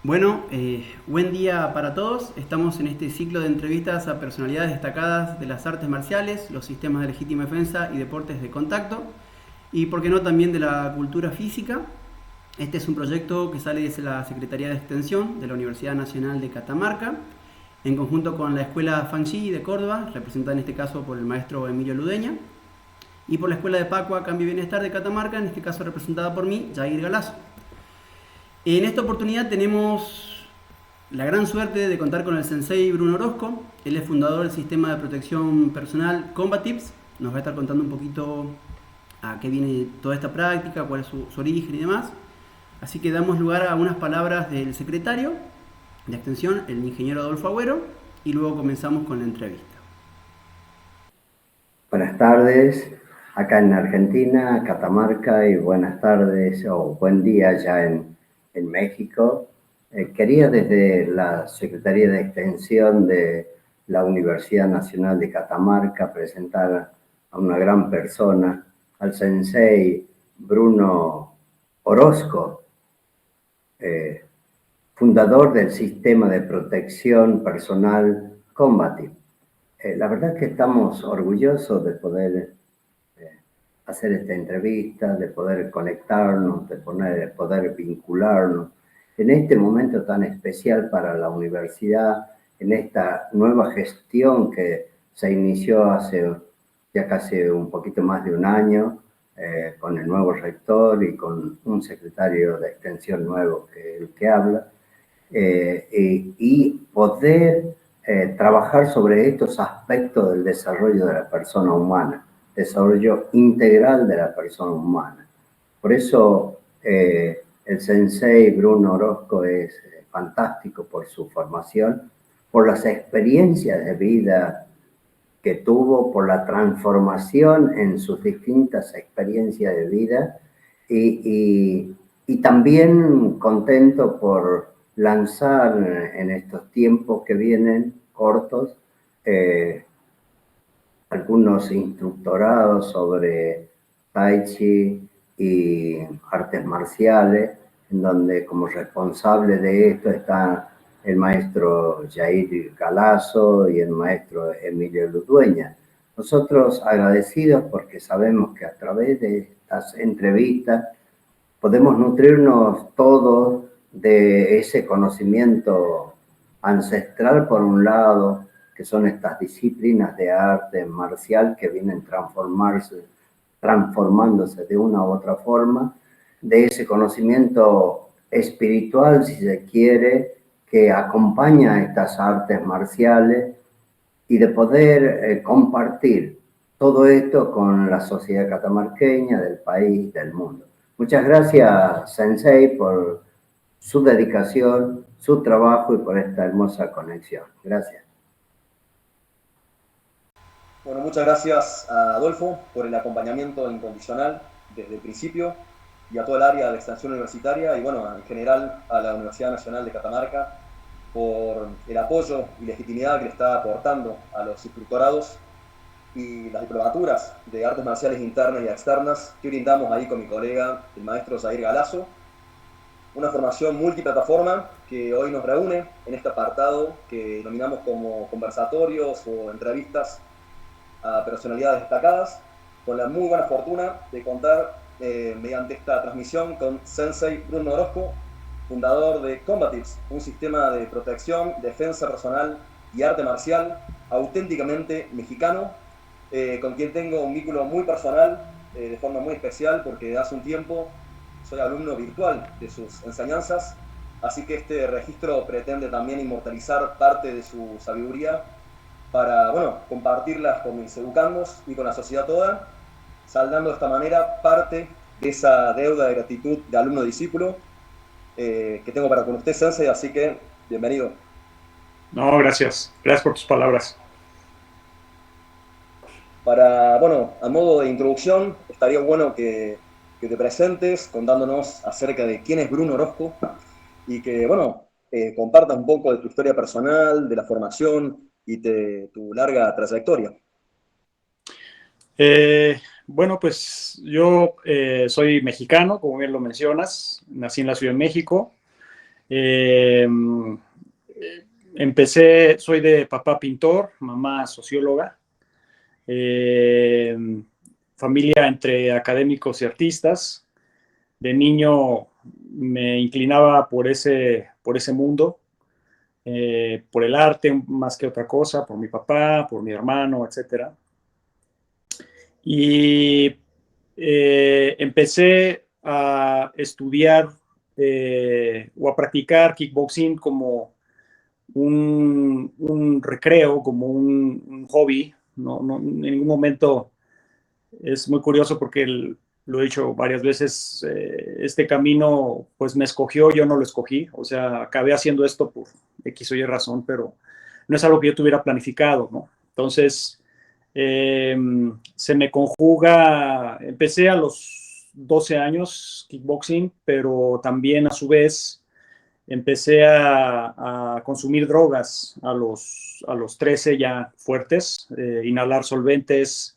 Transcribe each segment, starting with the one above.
Bueno, buen día para todos. Estamos en este ciclo de entrevistas a personalidades destacadas de las artes marciales, los sistemas de legítima defensa y deportes de contacto, y por qué no también de la cultura física. Este es un proyecto que sale desde la Secretaría de Extensión de la Universidad Nacional de Catamarca, en conjunto con la Escuela Fanchi de Córdoba, representada en este caso por el maestro Emilio Ludeña, y por la Escuela de Pacua Cambio y Bienestar de Catamarca, en este caso representada por mí, Jair Galazo. En esta oportunidad tenemos la gran suerte de contar con el sensei Bruno Orozco. Él es fundador del sistema de protección personal Combatips. Nos va a estar contando un poquito a qué viene toda esta práctica, cuál es su origen y demás. Así que damos lugar a unas palabras del secretario de Extensión, el ingeniero Adolfo Agüero, y luego comenzamos con la entrevista. Buenas tardes, acá en Argentina, Catamarca, y buenas tardes o buen día ya en México. Quería desde la Secretaría de Extensión de la Universidad Nacional de Catamarca presentar a una gran persona, al sensei Bruno Orozco, eh, fundador del sistema de protección personal Combative. La verdad es que estamos orgullosos de poder hacer esta entrevista, de poder conectarnos, de poder vincularnos en este momento tan especial para la universidad, en esta nueva gestión que se inició hace ya casi un poquito más de un año, con el nuevo rector y con un secretario de extensión nuevo que es el que habla, y poder trabajar sobre estos aspectos del desarrollo de la persona humana, desarrollo integral de la persona humana. Por eso el sensei Bruno Orozco es fantástico por su formación, por las experiencias de vida que tuvo, por la transformación en sus distintas experiencias de vida y también contento por lanzar en estos tiempos que vienen cortos eh, algunos instructorados sobre Tai Chi y artes marciales, en donde como responsable de esto está el maestro Jair Galazo y el maestro Emilio Ludueña. Nosotros agradecidos porque sabemos que a través de estas entrevistas podemos nutrirnos todos de ese conocimiento ancestral por un lado, que son estas disciplinas de arte marcial que vienen transformándose de una u otra forma, de ese conocimiento espiritual, si se quiere, que acompaña a estas artes marciales y de poder compartir todo esto con la sociedad catamarqueña, del país, del mundo. Muchas gracias, Sensei, por su dedicación, su trabajo y por esta hermosa conexión. Gracias. Bueno, muchas gracias a Adolfo por el acompañamiento incondicional desde el principio y a toda el área de extensión universitaria y bueno, en general a la Universidad Nacional de Catamarca por el apoyo y legitimidad que le está aportando a los instructorados y las diplomaturas de artes marciales internas y externas que brindamos ahí con mi colega, el maestro Jair Galazo. Una formación multiplataforma que hoy nos reúne en este apartado que denominamos como conversatorios o entrevistas a personalidades destacadas, con la muy buena fortuna de contar mediante esta transmisión con Sensei Bruno Orozco, fundador de Combatives, un sistema de protección, defensa personal y arte marcial auténticamente mexicano, con quien tengo un vínculo muy personal, de forma muy especial, porque hace un tiempo soy alumno virtual de sus enseñanzas, así que este registro pretende también inmortalizar parte de su sabiduría para, bueno, compartirlas con mis educandos y con la sociedad toda, saldando de esta manera parte de esa deuda de gratitud de alumno-discípulo que tengo para con usted, Sensei, así que bienvenido. No, gracias. Gracias por tus palabras. Para, bueno, a modo de introducción, estaría bueno que te presentes contándonos acerca de quién es Bruno Orozco y que, bueno, compartas un poco de tu historia personal, de la formación y de tu larga trayectoria. Bueno, pues yo soy mexicano, como bien lo mencionas. Nací en la Ciudad de México. Eh, soy de papá pintor, mamá socióloga, eh, familia entre académicos y artistas. De niño me inclinaba por ese mundo, por el arte más que otra cosa, por mi papá, por mi hermano, etcétera. Y empecé a estudiar o a practicar kickboxing como un recreo, como un hobby. En ningún momento es muy curioso porque lo he dicho varias veces, este camino pues me escogió, yo no lo escogí, o sea, acabé haciendo esto por X o Y razón, pero no es algo que yo tuviera planificado, ¿no? Entonces, se me conjuga, empecé a los 12 años kickboxing, pero también a su vez empecé a consumir drogas a los 13 ya fuertes, inhalar solventes,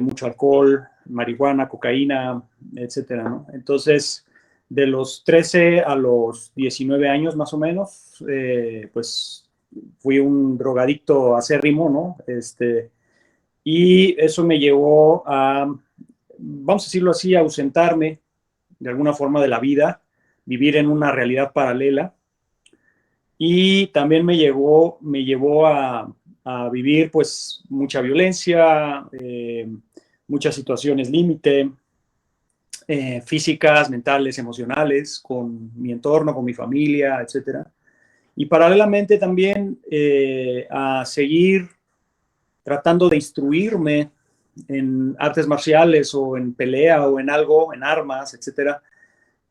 mucho alcohol, marihuana, cocaína, etcétera, ¿no? Entonces, de los 13 a los 19 años más o menos, pues fui un drogadicto acérrimo, ¿no? Y eso me llevó a, vamos a decirlo así, a ausentarme de alguna forma de la vida, vivir en una realidad paralela. Y también me llevó a vivir pues mucha violencia, muchas situaciones límite, físicas, mentales, emocionales, con mi entorno, con mi familia, etcétera. Y paralelamente también a seguir tratando de instruirme en artes marciales o en pelea o en algo, en armas, etcétera,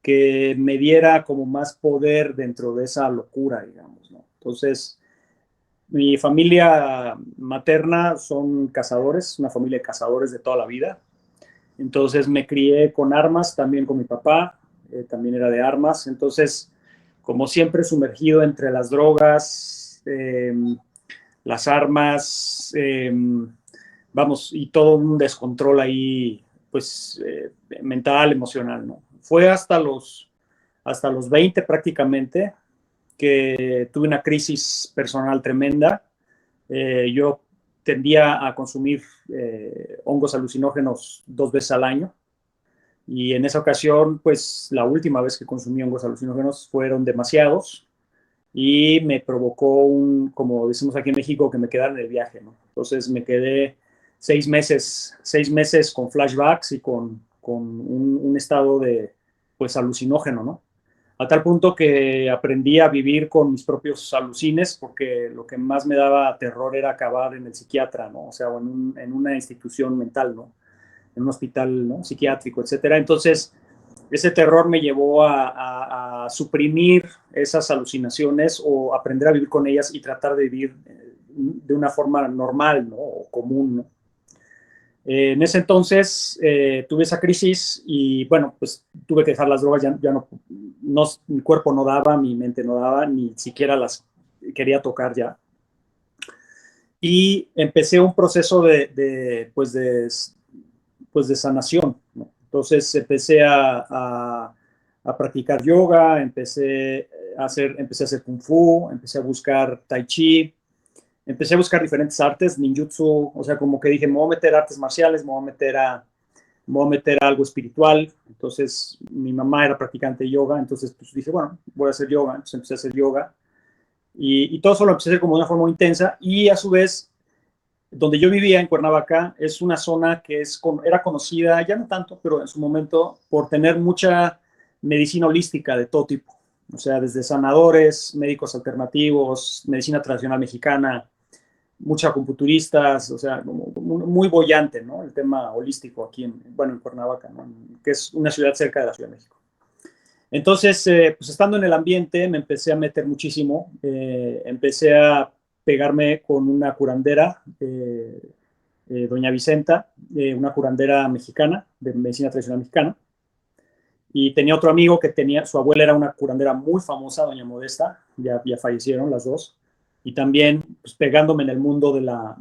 que me diera como más poder dentro de esa locura, digamos, ¿no? Entonces, mi familia materna son cazadores, una familia de cazadores de toda la vida. Entonces me crié con armas, también con mi papá, también era de armas. Entonces, como siempre, sumergido entre las drogas, las armas, vamos, y todo un descontrol ahí, pues, mental, emocional, ¿no? Fue hasta los 20 prácticamente que tuve una crisis personal tremenda. Yo tendía a consumir hongos alucinógenos 2 veces al año. Y en esa ocasión, pues la última vez que consumí hongos alucinógenos fueron demasiados y me provocó como decimos aquí en México, que me quedara en el viaje, ¿no? Entonces me quedé 6 meses con flashbacks y con un estado de, pues, alucinógeno, ¿no? A tal punto que aprendí a vivir con mis propios alucines, porque lo que más me daba terror era acabar en el psiquiatra, ¿no? O sea, o en una institución mental, ¿no? En un hospital, ¿no? Psiquiátrico, etcétera. Entonces, ese terror me llevó a suprimir esas alucinaciones o aprender a vivir con ellas y tratar de vivir de una forma normal, ¿no? O común, ¿no? En ese entonces tuve esa crisis y bueno, pues tuve que dejar las drogas, ya no, mi cuerpo no daba, mi mente no daba, ni siquiera las quería tocar ya. Y empecé un proceso pues de sanación, ¿no? Entonces empecé a practicar yoga, empecé a hacer kung fu, empecé a buscar tai chi, empecé a buscar diferentes artes, ninjutsu, o sea, como que dije, me voy a meter a artes marciales, me voy a meter a algo espiritual. Entonces, mi mamá era practicante de yoga, entonces pues dije, bueno, voy a hacer yoga. Entonces empecé a hacer yoga y todo eso lo empecé a hacer como de una forma muy intensa y a su vez, donde yo vivía en Cuernavaca, es una zona que era conocida, ya no tanto, pero en su momento, por tener mucha medicina holística de todo tipo. O sea, desde sanadores, médicos alternativos, medicina tradicional mexicana, muchos acupunturistas, o sea, muy bollante, ¿no? El tema holístico aquí en Cuernavaca, ¿no? Que es una ciudad cerca de la Ciudad de México. Entonces, pues estando en el ambiente, me empecé a meter muchísimo, empecé a pegarme con una curandera, doña Vicenta, una curandera mexicana, de medicina tradicional mexicana, y tenía otro amigo que su abuela era una curandera muy famosa, doña Modesta, ya fallecieron las dos, y también pues, pegándome en el mundo de la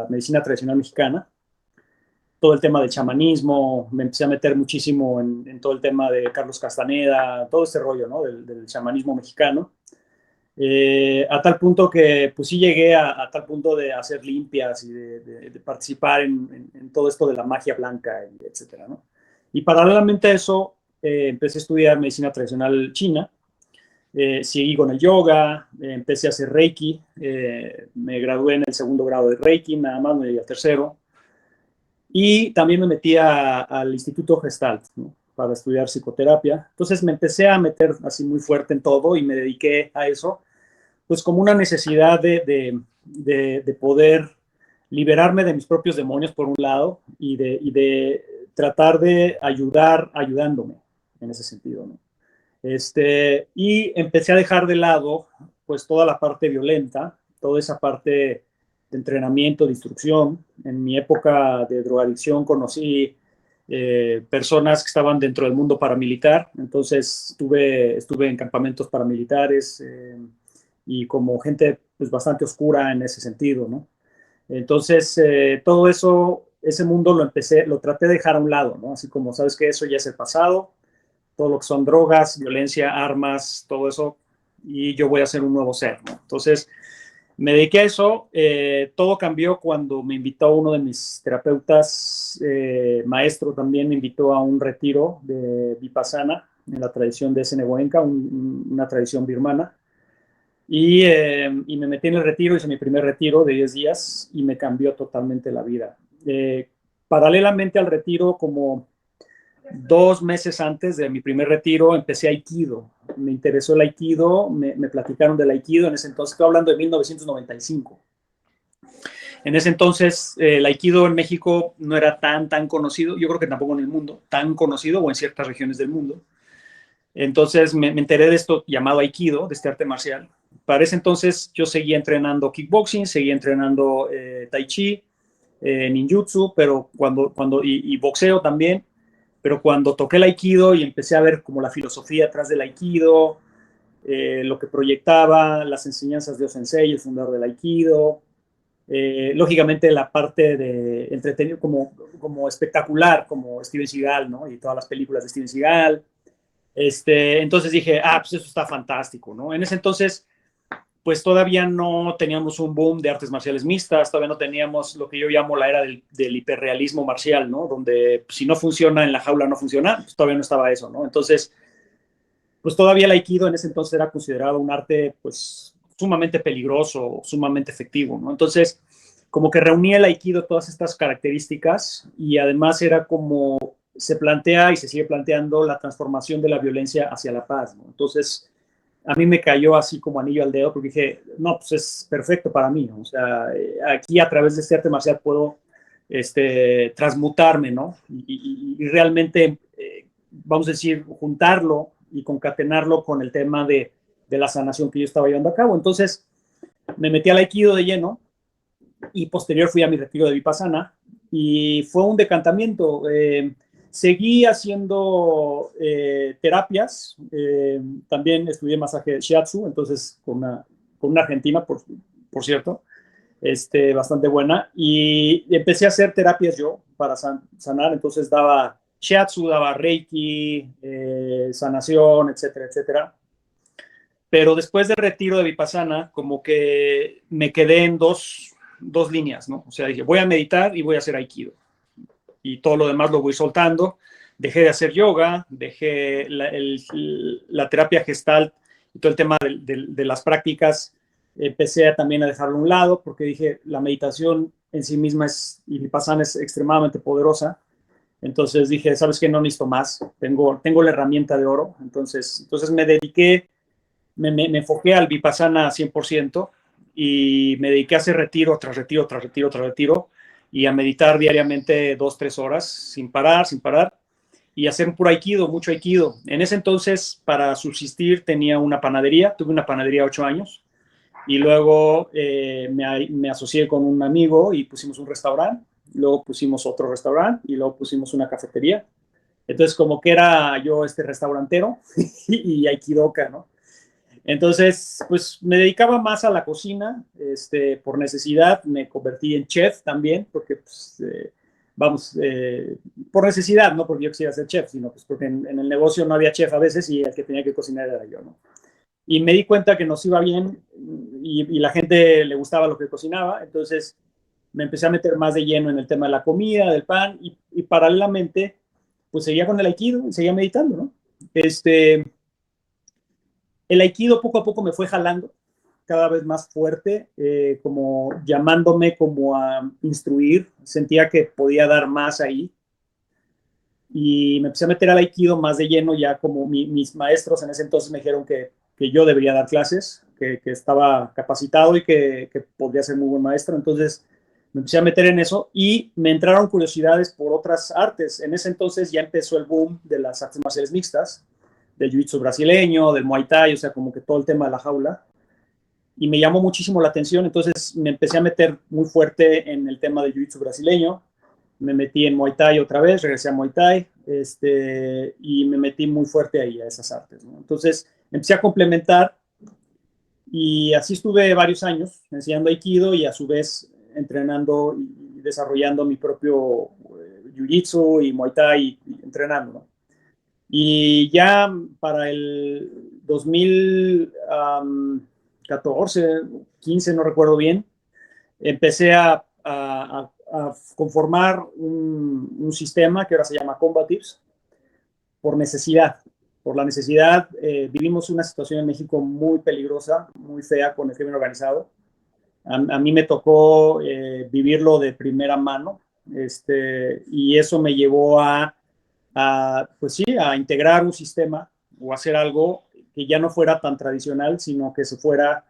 medicina tradicional mexicana. todo el tema del chamanismo, me empecé a meter muchísimo en todo el tema de Carlos Castaneda, todo este rollo, ¿no? Del chamanismo mexicano. A tal punto que pues sí llegué a tal punto de hacer limpias y de participar en todo esto de la magia blanca, etcétera, ¿no? Y paralelamente a eso empecé a estudiar medicina tradicional china, seguí con el yoga, empecé a hacer Reiki, me gradué en el segundo grado de Reiki, nada más me di al tercero, y también me metí al Instituto Gestalt, ¿no? Para estudiar psicoterapia. Entonces me empecé a meter así muy fuerte en todo y me dediqué a eso, pues como una necesidad de poder liberarme de mis propios demonios por un lado y de tratar de ayudar ayudándome en ese sentido, ¿no? Y empecé a dejar de lado pues toda la parte violenta, toda esa parte de entrenamiento, de instrucción. En mi época de drogadicción conocí personas que estaban dentro del mundo paramilitar, entonces estuve en campamentos paramilitares y como gente pues bastante oscura en ese sentido, ¿no? Entonces todo eso, ese mundo lo traté de dejar a un lado, ¿no? Así como sabes que eso ya es el pasado, todo lo que son drogas, violencia, armas, todo eso, y yo voy a ser un nuevo ser, ¿no? Entonces, me dediqué a eso. Todo cambió cuando me invitó uno de mis terapeutas, maestro también, me invitó a un retiro de Vipassana, en la tradición de Senegoenka, una tradición birmana. Y me metí en el retiro, hice mi primer retiro de 10 días y me cambió totalmente la vida. Paralelamente al retiro, como 2 meses antes de mi primer retiro, empecé Aikido. Me interesó el Aikido, me platicaron del Aikido. En ese entonces, estoy hablando de 1995. En ese entonces, el Aikido en México no era tan conocido. Yo creo que tampoco en el mundo, tan conocido o en ciertas regiones del mundo. Entonces me enteré de esto llamado Aikido, de este arte marcial. Para ese entonces yo seguía entrenando kickboxing, seguía entrenando tai chi, ninjutsu, pero y boxeo también. Pero cuando toqué el Aikido y empecé a ver como la filosofía atrás del Aikido, lo que proyectaba, las enseñanzas de O-Sensei, el fundador del Aikido, lógicamente la parte de entretenido como espectacular, como Steven Seagal, ¿no? Y todas las películas de Steven Seagal. Entonces dije, pues eso está fantástico, ¿no? En ese entonces, pues todavía no teníamos un boom de artes marciales mixtas, todavía no teníamos lo que yo llamo la era del hiperrealismo marcial, ¿no? Donde pues, si no funciona en la jaula, no funciona, pues todavía no estaba eso, ¿no? Entonces, pues todavía el Aikido en ese entonces era considerado un arte, pues, sumamente peligroso, sumamente efectivo, ¿no? Entonces, como que reunía el Aikido todas estas características y además era como se plantea y se sigue planteando la transformación de la violencia hacia la paz, ¿no? Entonces, a mí me cayó así como anillo al dedo porque dije, no, pues es perfecto para mí, ¿no? O sea, aquí a través de este arte marcial puedo transmutarme, ¿no? Y realmente, vamos a decir, juntarlo y concatenarlo con el tema de la sanación que yo estaba llevando a cabo. Entonces, me metí al Aikido de lleno y posterior fui a mi retiro de Vipassana y fue un decantamiento. Seguí haciendo terapias, también estudié masaje shiatsu, entonces con una argentina, por cierto, bastante buena, y empecé a hacer terapias yo para sanar, entonces daba shiatsu, daba reiki, sanación, etcétera, etcétera. Pero después del retiro de Vipassana, como que me quedé en dos líneas, ¿no? O sea, dije, voy a meditar y voy a hacer Aikido. Y todo lo demás lo voy soltando. Dejé de hacer yoga, dejé la terapia Gestalt y todo el tema de las prácticas. Empecé también a dejarlo a un lado porque dije, la meditación en sí misma y Vipassana es extremadamente poderosa. Entonces dije, ¿sabes qué? No necesito más. Tengo la herramienta de oro. Entonces me dediqué, me enfoqué al Vipassana 100% y me dediqué a hacer retiro tras retiro, tras retiro, tras retiro y a meditar diariamente 2-3 horas sin parar, y hacer puro Aikido, mucho Aikido. En ese entonces, para subsistir, tenía una panadería, tuve una panadería 8 años, y luego me asocié con un amigo y pusimos un restaurante, luego pusimos otro restaurante y luego pusimos una cafetería. Entonces, como que era yo restaurantero y aikidoka, ¿no? Entonces, pues me dedicaba más a la cocina, por necesidad me convertí en chef también, porque pues, vamos, por necesidad, no porque yo quisiera ser chef, sino pues porque en el negocio no había chef a veces y el que tenía que cocinar era yo, ¿no? Y me di cuenta que nos iba bien y la gente le gustaba lo que cocinaba, entonces me empecé a meter más de lleno en el tema de la comida, del pan, y paralelamente, pues seguía con el Aikido y seguía meditando, ¿no? El Aikido poco a poco me fue jalando cada vez más fuerte, como llamándome como a instruir, sentía que podía dar más ahí, y me empecé a meter al Aikido más de lleno, ya como mis maestros en ese entonces me dijeron que yo debería dar clases, que estaba capacitado y que podría ser muy buen maestro, entonces me empecé a meter en eso y me entraron curiosidades por otras artes. En ese entonces ya empezó el boom de las artes marciales mixtas, del jiu-jitsu brasileño, del muay thai, o sea, como que todo el tema de la jaula, y me llamó muchísimo la atención, entonces me empecé a meter muy fuerte en el tema del jiu-jitsu brasileño, me metí en muay thai otra vez, regresé a muay thai, y me metí muy fuerte ahí a esas artes, ¿no? Entonces empecé a complementar y así estuve varios años enseñando Aikido y a su vez entrenando y desarrollando mi propio Jiu-Jitsu y Muay Thai y entrenando, ¿no? Y ya para el 2014, 15, no recuerdo bien, empecé a conformar un sistema que ahora se llama Combatives por necesidad. Por la necesidad, vivimos una situación en México muy peligrosa, muy fea con el crimen organizado. A mí me tocó vivirlo de primera mano, y eso me llevó pues sí, a integrar un sistema o hacer algo que ya no fuera tan tradicional, sino que se fuera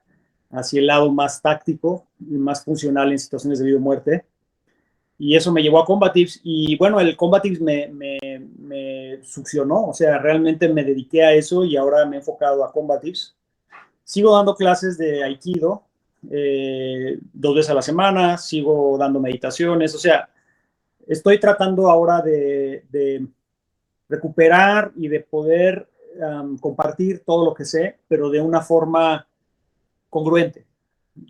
hacia el lado más táctico y más funcional en situaciones de vida o muerte. Y eso me llevó a Combatives y bueno, el Combatives me succionó, o sea, realmente me dediqué a eso y ahora me he enfocado a Combatives. Sigo dando clases de Aikido 2 veces a la semana, sigo dando meditaciones, o sea, estoy tratando ahora de recuperar y de poder compartir todo lo que sé, pero de una forma congruente,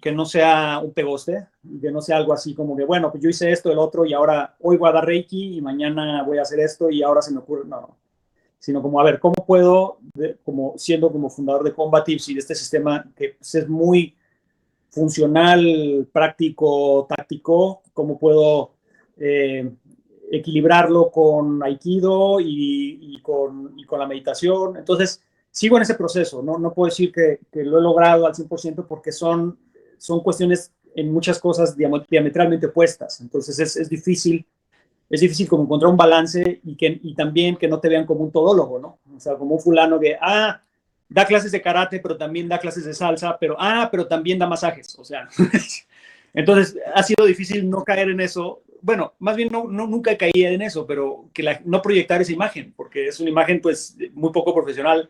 que no sea un pegoste, que no sea algo así como que, bueno, pues yo hice esto, el otro, y ahora hoy voy a dar Reiki y mañana voy a hacer esto y ahora se me ocurre, no, sino como, a ver, ¿cómo puedo, como siendo como fundador de Combatives y de este sistema que pues, es muy funcional, práctico, táctico, cómo puedo equilibrarlo con Aikido y con la meditación? Entonces, sigo en ese proceso, no puedo decir que lo he logrado al 100% porque son cuestiones en muchas cosas diametralmente opuestas, entonces es difícil como encontrar un balance y también que no te vean como un todólogo, ¿no? O sea, como un fulano que, da clases de karate, pero también da clases de salsa, pero también da masajes, o sea. Entonces, ha sido difícil no caer en eso. Bueno, más bien nunca caí en eso, pero que no proyectar esa imagen, porque es una imagen, pues, muy poco profesional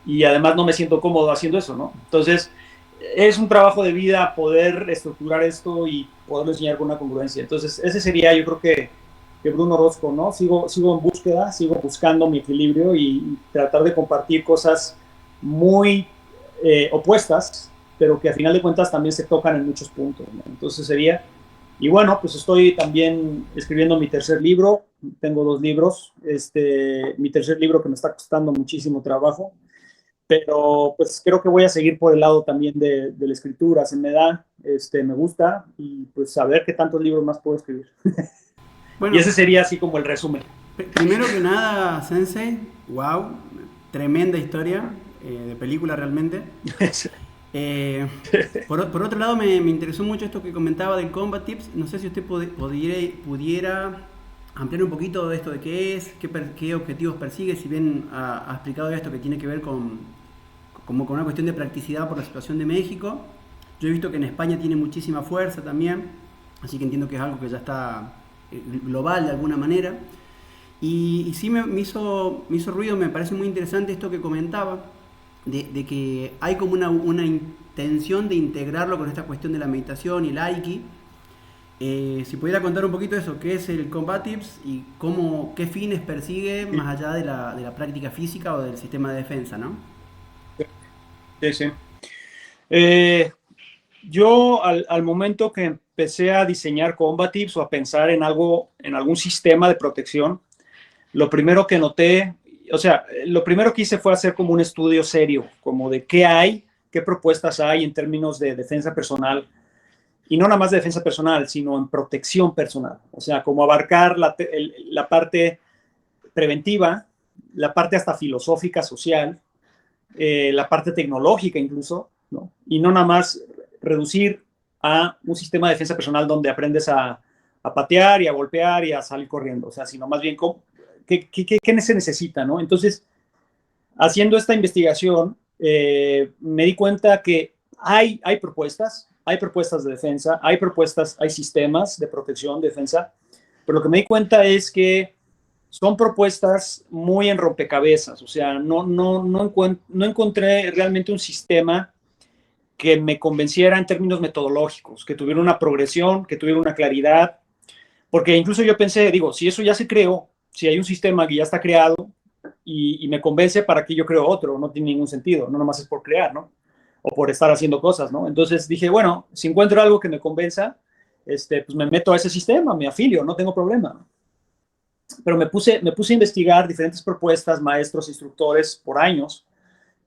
y además no me siento cómodo haciendo eso, ¿no? Entonces, es un trabajo de vida poder estructurar esto y poderlo enseñar con una congruencia. Entonces, ese sería, yo creo que Bruno Orozco, ¿no? Sigo en búsqueda, sigo buscando mi equilibrio y tratar de compartir cosas muy opuestas, pero que a final de cuentas también se tocan en muchos puntos, ¿no? Entonces sería, y bueno, pues estoy también escribiendo mi tercer libro, tengo 2 libros, mi tercer libro que me está costando muchísimo trabajo, pero pues creo que voy a seguir por el lado también de la escritura, se me da, me gusta, y pues a ver qué tantos libros más puedo escribir. Bueno, y ese sería así como el resumen. Primero que nada, Sensei, wow, tremenda historia de película realmente. Por otro lado, me interesó mucho esto que comentaba del Combatives. No sé si usted pudiera ampliar un poquito de esto de qué es, qué objetivos persigue, si bien ha explicado esto que tiene que ver con una cuestión de practicidad por la situación de México. Yo he visto que en España tiene muchísima fuerza también, así que entiendo que es algo que ya está global de alguna manera. Y sí me hizo ruido, me parece muy interesante esto que comentaba, de que hay como una intención de integrarlo con esta cuestión de la meditación y el Aiki. Si pudiera contar un poquito eso, qué es el Combatives y qué fines persigue más allá de la práctica física o del sistema de defensa, ¿no? Sí. Yo al momento que empecé a diseñar combatives o a pensar en algo, en algún sistema de protección, lo primero que noté, o sea, lo primero que hice fue hacer como un estudio serio, como de qué hay, qué propuestas hay en términos de defensa personal, y no nada más de defensa personal, sino en protección personal, o sea, como abarcar la parte preventiva, la parte hasta filosófica, social, la parte tecnológica incluso, ¿no? Y no nada más reducir a un sistema de defensa personal donde aprendes a patear y a golpear y a salir corriendo, o sea, sino más bien qué se necesita, ¿no? Entonces, haciendo esta investigación, me di cuenta que hay propuestas de defensa, hay sistemas de protección, de defensa, pero lo que me di cuenta es que son propuestas muy en rompecabezas, o sea, no encontré realmente un sistema que me convenciera en términos metodológicos, que tuviera una progresión, que tuviera una claridad, porque incluso yo pensé, digo, si eso ya se creó, si hay un sistema que ya está creado y me convence, ¿para qué yo creo otro? No tiene ningún sentido, no nomás es por crear, ¿no? O por estar haciendo cosas, ¿no? Entonces dije, bueno, si encuentro algo que me convenza, pues me meto a ese sistema, me afilio, no tengo problema. Pero me puse a investigar diferentes propuestas, maestros, instructores, por años,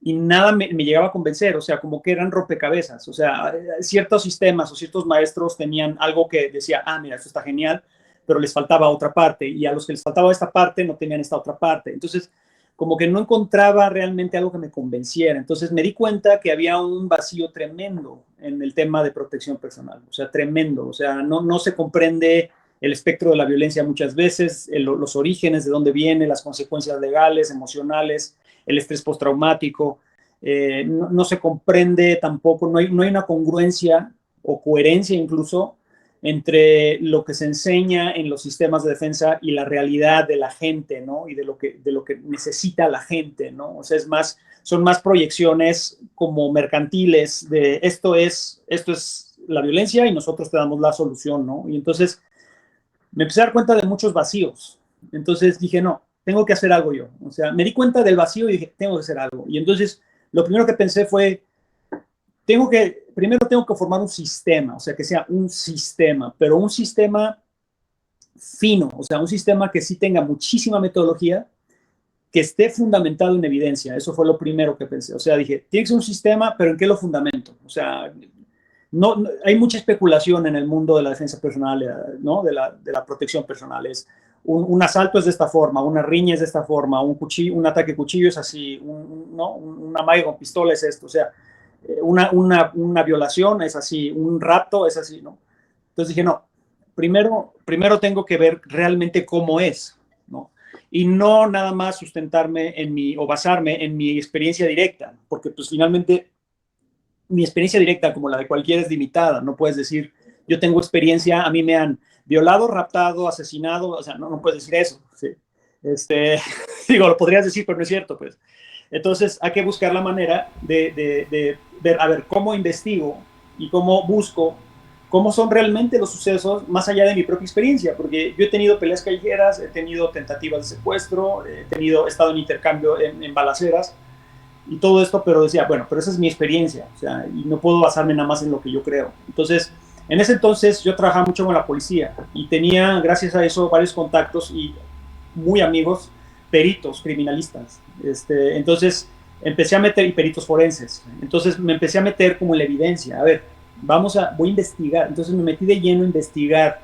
y nada me llegaba a convencer, o sea, como que eran rompecabezas, o sea, ciertos sistemas o ciertos maestros tenían algo que decía, mira, esto está genial, pero les faltaba otra parte, y a los que les faltaba esta parte no tenían esta otra parte. Entonces, como que no encontraba realmente algo que me convenciera. Entonces me di cuenta que había un vacío tremendo en el tema de protección personal, o sea, tremendo, o sea, no se comprende el espectro de la violencia muchas veces, los orígenes, de dónde viene, las consecuencias legales, emocionales, el estrés postraumático, no se comprende tampoco, no hay una congruencia o coherencia incluso entre lo que se enseña en los sistemas de defensa y la realidad de la gente, ¿no? Y de lo que necesita la gente, ¿no? O sea, son más proyecciones como mercantiles de esto es la violencia y nosotros te damos la solución, ¿no? Y entonces me empecé a dar cuenta de muchos vacíos. Entonces dije, no, tengo que hacer algo yo. O sea, me di cuenta del vacío y dije, tengo que hacer algo. Y entonces lo primero que pensé fue, primero tengo que formar un sistema, o sea, que sea un sistema, pero un sistema fino, o sea, un sistema que sí tenga muchísima metodología, que esté fundamentado en evidencia. Eso fue lo primero que pensé. O sea, dije, tiene que ser un sistema, pero ¿en qué lo fundamento? O sea, no, hay mucha especulación en el mundo de la defensa personal, ¿no? De la protección personal. Es un asalto es de esta forma, una riña es de esta forma, un ataque cuchillo es así, una amague con pistola es esto. O sea, una violación es así, un rapto es así, ¿no? Entonces dije, no, primero tengo que ver realmente cómo es, ¿no? Y no nada más sustentarme o basarme en mi experiencia directa, porque pues finalmente mi experiencia directa, como la de cualquiera, es limitada. No puedes decir, yo tengo experiencia, a mí me han violado, raptado, asesinado, o sea, no puedes decir eso, ¿sí? Digo, lo podrías decir, pero no es cierto, pues. Entonces, hay que buscar la manera de ver, a ver, cómo investigo y cómo busco cómo son realmente los sucesos más allá de mi propia experiencia, porque yo he tenido peleas callejeras, he tenido tentativas de secuestro, he estado en intercambio en balaceras y todo esto, pero decía, bueno, pero esa es mi experiencia, o sea, y no puedo basarme nada más en lo que yo creo. Entonces, en ese entonces yo trabajaba mucho con la policía y tenía, gracias a eso, varios contactos y muy amigos, peritos, criminalistas. Entonces, empecé a meter, y peritos forenses, entonces me empecé a meter como en la evidencia, a ver, voy a investigar. Entonces me metí de lleno a investigar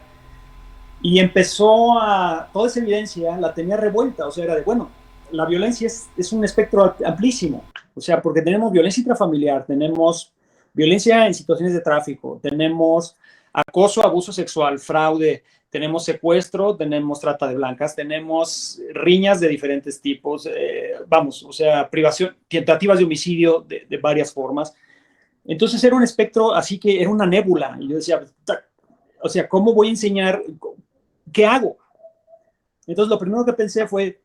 y toda esa evidencia la tenía revuelta, o sea, era de, bueno, la violencia es un espectro amplísimo, o sea, porque tenemos violencia intrafamiliar, tenemos violencia en situaciones de tráfico, tenemos acoso, abuso sexual, fraude, tenemos secuestro, tenemos trata de blancas, tenemos riñas de diferentes tipos, o sea, privación, tentativas de homicidio de varias formas. Entonces era un espectro, así que era una nébula. Y yo decía, o sea, ¿cómo voy a enseñar? ¿Qué hago? Entonces lo primero que pensé fue,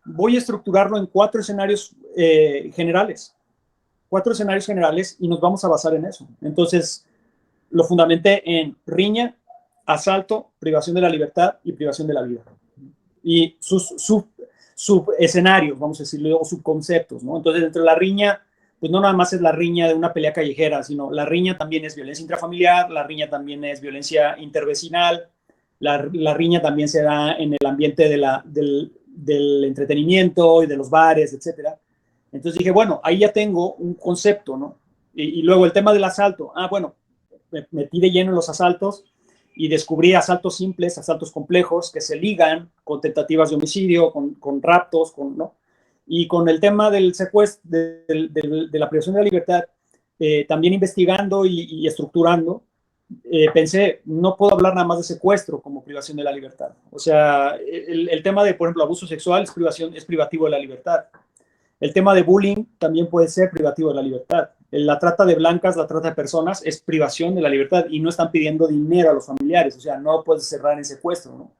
voy a estructurarlo en 4 escenarios generales. 4 escenarios generales y nos vamos a basar en eso. Entonces lo fundamenté en riña, asalto, privación de la libertad y privación de la vida. Y sus escenarios, vamos a decirlo, o subconceptos, ¿no? Entonces, entre la riña pues no nada más es la riña de una pelea callejera, sino la riña también es violencia intrafamiliar, la riña también es violencia intervecinal, la riña también se da en el ambiente del entretenimiento y de los bares, etcétera. Entonces dije, bueno, ahí ya tengo un concepto, ¿no? Y luego el tema del asalto. Bueno, me metí de lleno en los asaltos y descubrí asaltos simples, asaltos complejos que se ligan con tentativas de homicidio, con raptos, ¿no? Y con el tema del secuestro, de la privación de la libertad, también investigando y estructurando, pensé, no puedo hablar nada más de secuestro como privación de la libertad. O sea, el tema de, por ejemplo, abuso sexual es privativo de la libertad. El tema de bullying también puede ser privativo de la libertad. La trata de blancas, la trata de personas es privación de la libertad y no están pidiendo dinero a los familiares, o sea, no puedes cerrar en secuestro, ¿no?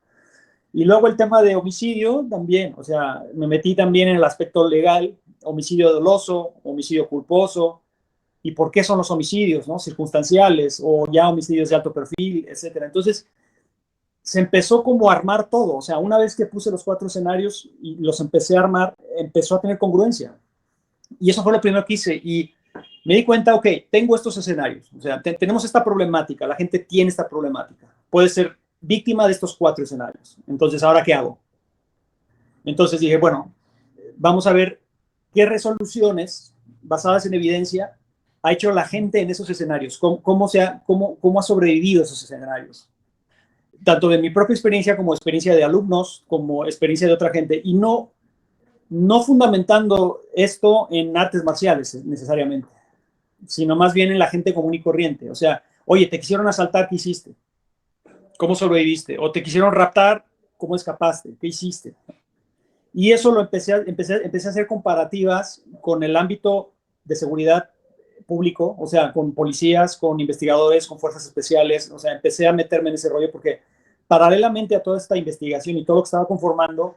Y luego el tema de homicidio también, o sea, me metí también en el aspecto legal, homicidio doloso, homicidio culposo, y por qué son los homicidios, ¿no? Circunstanciales o ya homicidios de alto perfil, etcétera. Entonces, se empezó como a armar todo, o sea, una vez que puse los 4 escenarios y los empecé a armar, empezó a tener congruencia. Y eso fue lo primero que hice y me di cuenta, ok, tengo estos escenarios, o sea, tenemos esta problemática, la gente tiene esta problemática, puede ser víctima de estos 4 escenarios. Entonces, ¿ahora qué hago? Entonces dije, bueno, vamos a ver qué resoluciones basadas en evidencia ha hecho la gente en esos escenarios, cómo ha sobrevivido esos escenarios, tanto de mi propia experiencia como experiencia de alumnos, como experiencia de otra gente, y no fundamentando esto en artes marciales necesariamente, sino más bien en la gente común y corriente. O sea, oye, te quisieron asaltar, ¿qué hiciste? ¿Cómo sobreviviste? O te quisieron raptar, ¿cómo escapaste? ¿Qué hiciste? Y eso lo empecé a hacer comparativas con el ámbito de seguridad público, o sea, con policías, con investigadores, con fuerzas especiales. O sea, empecé a meterme en ese rollo porque paralelamente a toda esta investigación y todo lo que estaba conformando,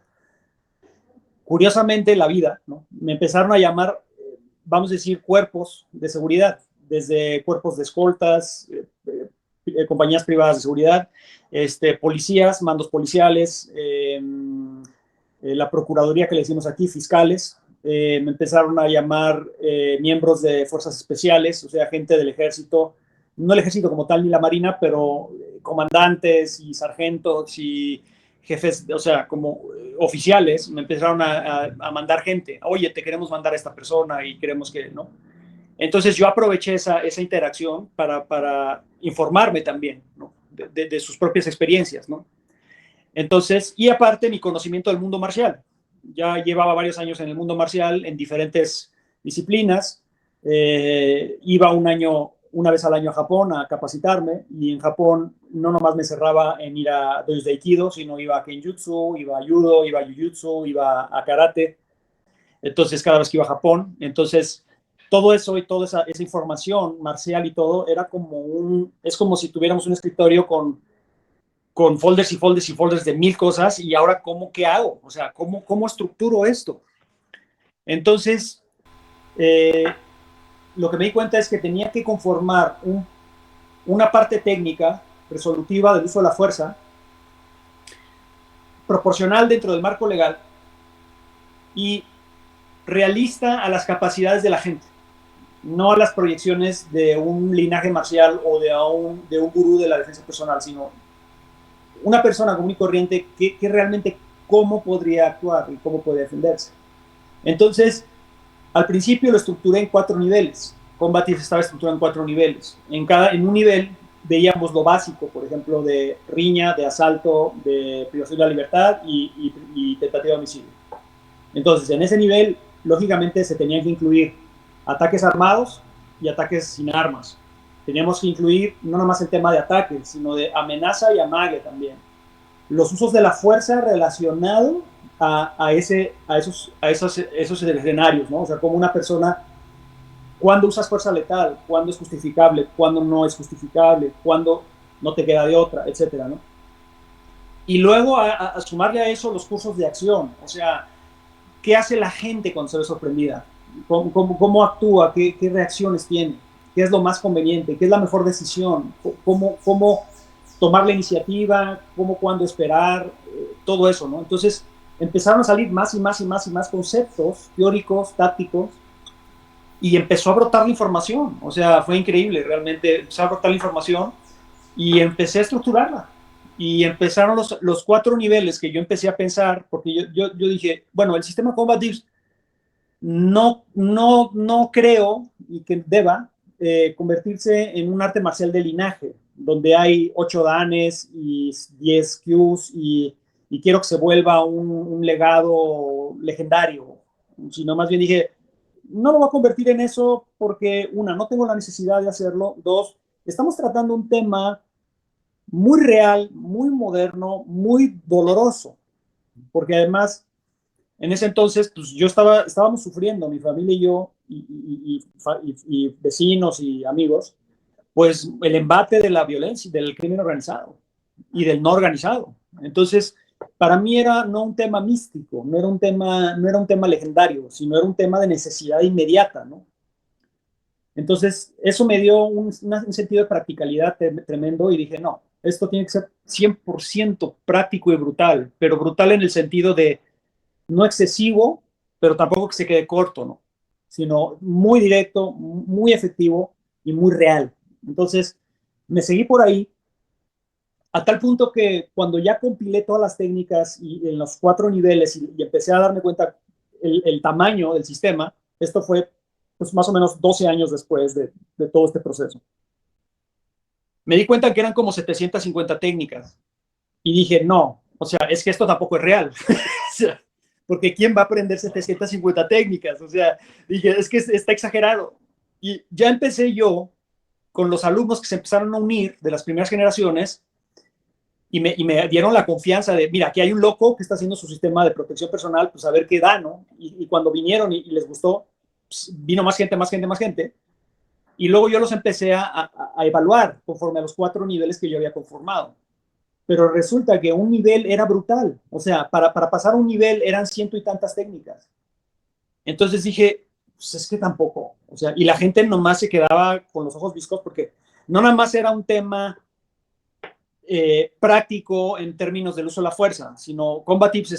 curiosamente la vida, ¿no? Me empezaron a llamar, vamos a decir, cuerpos de seguridad, desde cuerpos de escoltas, compañías privadas de seguridad, policías, mandos policiales, la procuraduría que le decimos aquí, fiscales. Me empezaron a llamar miembros de fuerzas especiales, o sea, gente del ejército, no el ejército como tal ni la marina, pero comandantes y sargentos y jefes, o sea, como oficiales, me empezaron a mandar gente. Oye, te queremos mandar a esta persona y queremos que, ¿no? Entonces yo aproveché esa interacción para informarme también, ¿no? de sus propias experiencias, ¿no? Entonces, y aparte mi conocimiento del mundo marcial. Ya llevaba varios años en el mundo marcial, en diferentes disciplinas. Iba una vez al año a Japón a capacitarme, y en Japón no nomás me cerraba en ir a dojos de Aikido, sino iba a Kenjutsu, iba a Judo, iba a Jiu-Jitsu, iba a Karate. Entonces, cada vez que iba a Japón, entonces todo eso y toda esa información marcial y todo era es como si tuviéramos un escritorio con folders y folders y folders de 1000 cosas, y ahora ¿qué hago? O sea, ¿cómo estructuro esto? Entonces, lo que me di cuenta es que tenía que conformar una parte técnica resolutiva del uso de la fuerza, proporcional dentro del marco legal y realista a las capacidades de la gente, no a las proyecciones de un linaje marcial o de un gurú de la defensa personal, sino una persona común y corriente que realmente cómo podría actuar y cómo puede defenderse. Entonces, al principio lo estructuré en 4 niveles. Combatif estaba estructurado en 4 niveles. En un nivel veíamos lo básico, por ejemplo, de riña, de asalto, de privación de la libertad y tentativa de homicidio. Entonces, en ese nivel, lógicamente, se tenían que incluir ataques armados y ataques sin armas. Teníamos que incluir no nomás el tema de ataque, sino de amenaza y amague también. Los usos de la fuerza relacionado a esos escenarios, ¿no? O sea, como una persona, cuándo usas fuerza letal, cuándo es justificable, cuándo no es justificable, cuándo no te queda de otra, etcétera, ¿no? Y luego a sumarle a eso los cursos de acción, o sea, ¿qué hace la gente cuando se ve sorprendida? ¿Cómo actúa? ¿Qué reacciones tiene? ¿Qué es lo más conveniente? ¿Qué es la mejor decisión? ¿Cómo tomar la iniciativa? ¿Cuándo esperar? Todo eso, ¿no? Entonces empezaron a salir más y más conceptos teóricos, tácticos, y empezó a brotar la información. O sea, fue increíble, realmente empezó a brotar la información y empecé a estructurarla. Y empezaron los 4 niveles que yo empecé a pensar, porque yo dije, bueno, el sistema Combatives no creo y que deba convertirse en un arte marcial de linaje, donde hay 8 danes y 10 Qs y quiero que se vuelva un legado legendario, sino más bien dije, no lo voy a convertir en eso porque, una, no tengo la necesidad de hacerlo, dos, estamos tratando un tema muy real, muy moderno, muy doloroso, porque además en ese entonces, pues yo estábamos sufriendo, mi familia y yo, y vecinos y amigos, pues el embate de la violencia, del crimen organizado y del no organizado. Entonces, para mí era no un tema místico, no era un tema legendario, sino era un tema de necesidad inmediata, ¿no? Entonces, eso me dio un sentido de practicalidad tremendo y dije, no, esto tiene que ser 100% práctico y brutal, pero brutal en el sentido de no excesivo, pero tampoco que se quede corto, ¿no? Sino muy directo, muy efectivo y muy real. Entonces, me seguí por ahí a tal punto que cuando ya compilé todas las técnicas y en los 4 niveles y empecé a darme cuenta el tamaño del sistema, esto fue pues, más o menos 12 años después de todo este proceso. Me di cuenta que eran como 750 técnicas y dije, no, o sea, es que esto tampoco es real. Porque ¿quién va a aprender 750 técnicas? O sea, dije, es que está exagerado. Y ya empecé yo con los alumnos que se empezaron a unir de las primeras generaciones y me dieron la confianza de, mira, aquí hay un loco que está haciendo su sistema de protección personal, pues a ver qué da, ¿no? Y cuando vinieron y les gustó, pues, vino más gente, más gente, más gente. Y luego yo los empecé a evaluar conforme a los 4 niveles que yo había conformado. Pero resulta que un nivel era brutal. O sea, para pasar un nivel eran 100 y tantas técnicas. Entonces dije, pues es que tampoco. O sea, y la gente nomás se quedaba con los ojos viscos porque no nada más era un tema práctico en términos del uso de la fuerza, sino Combatives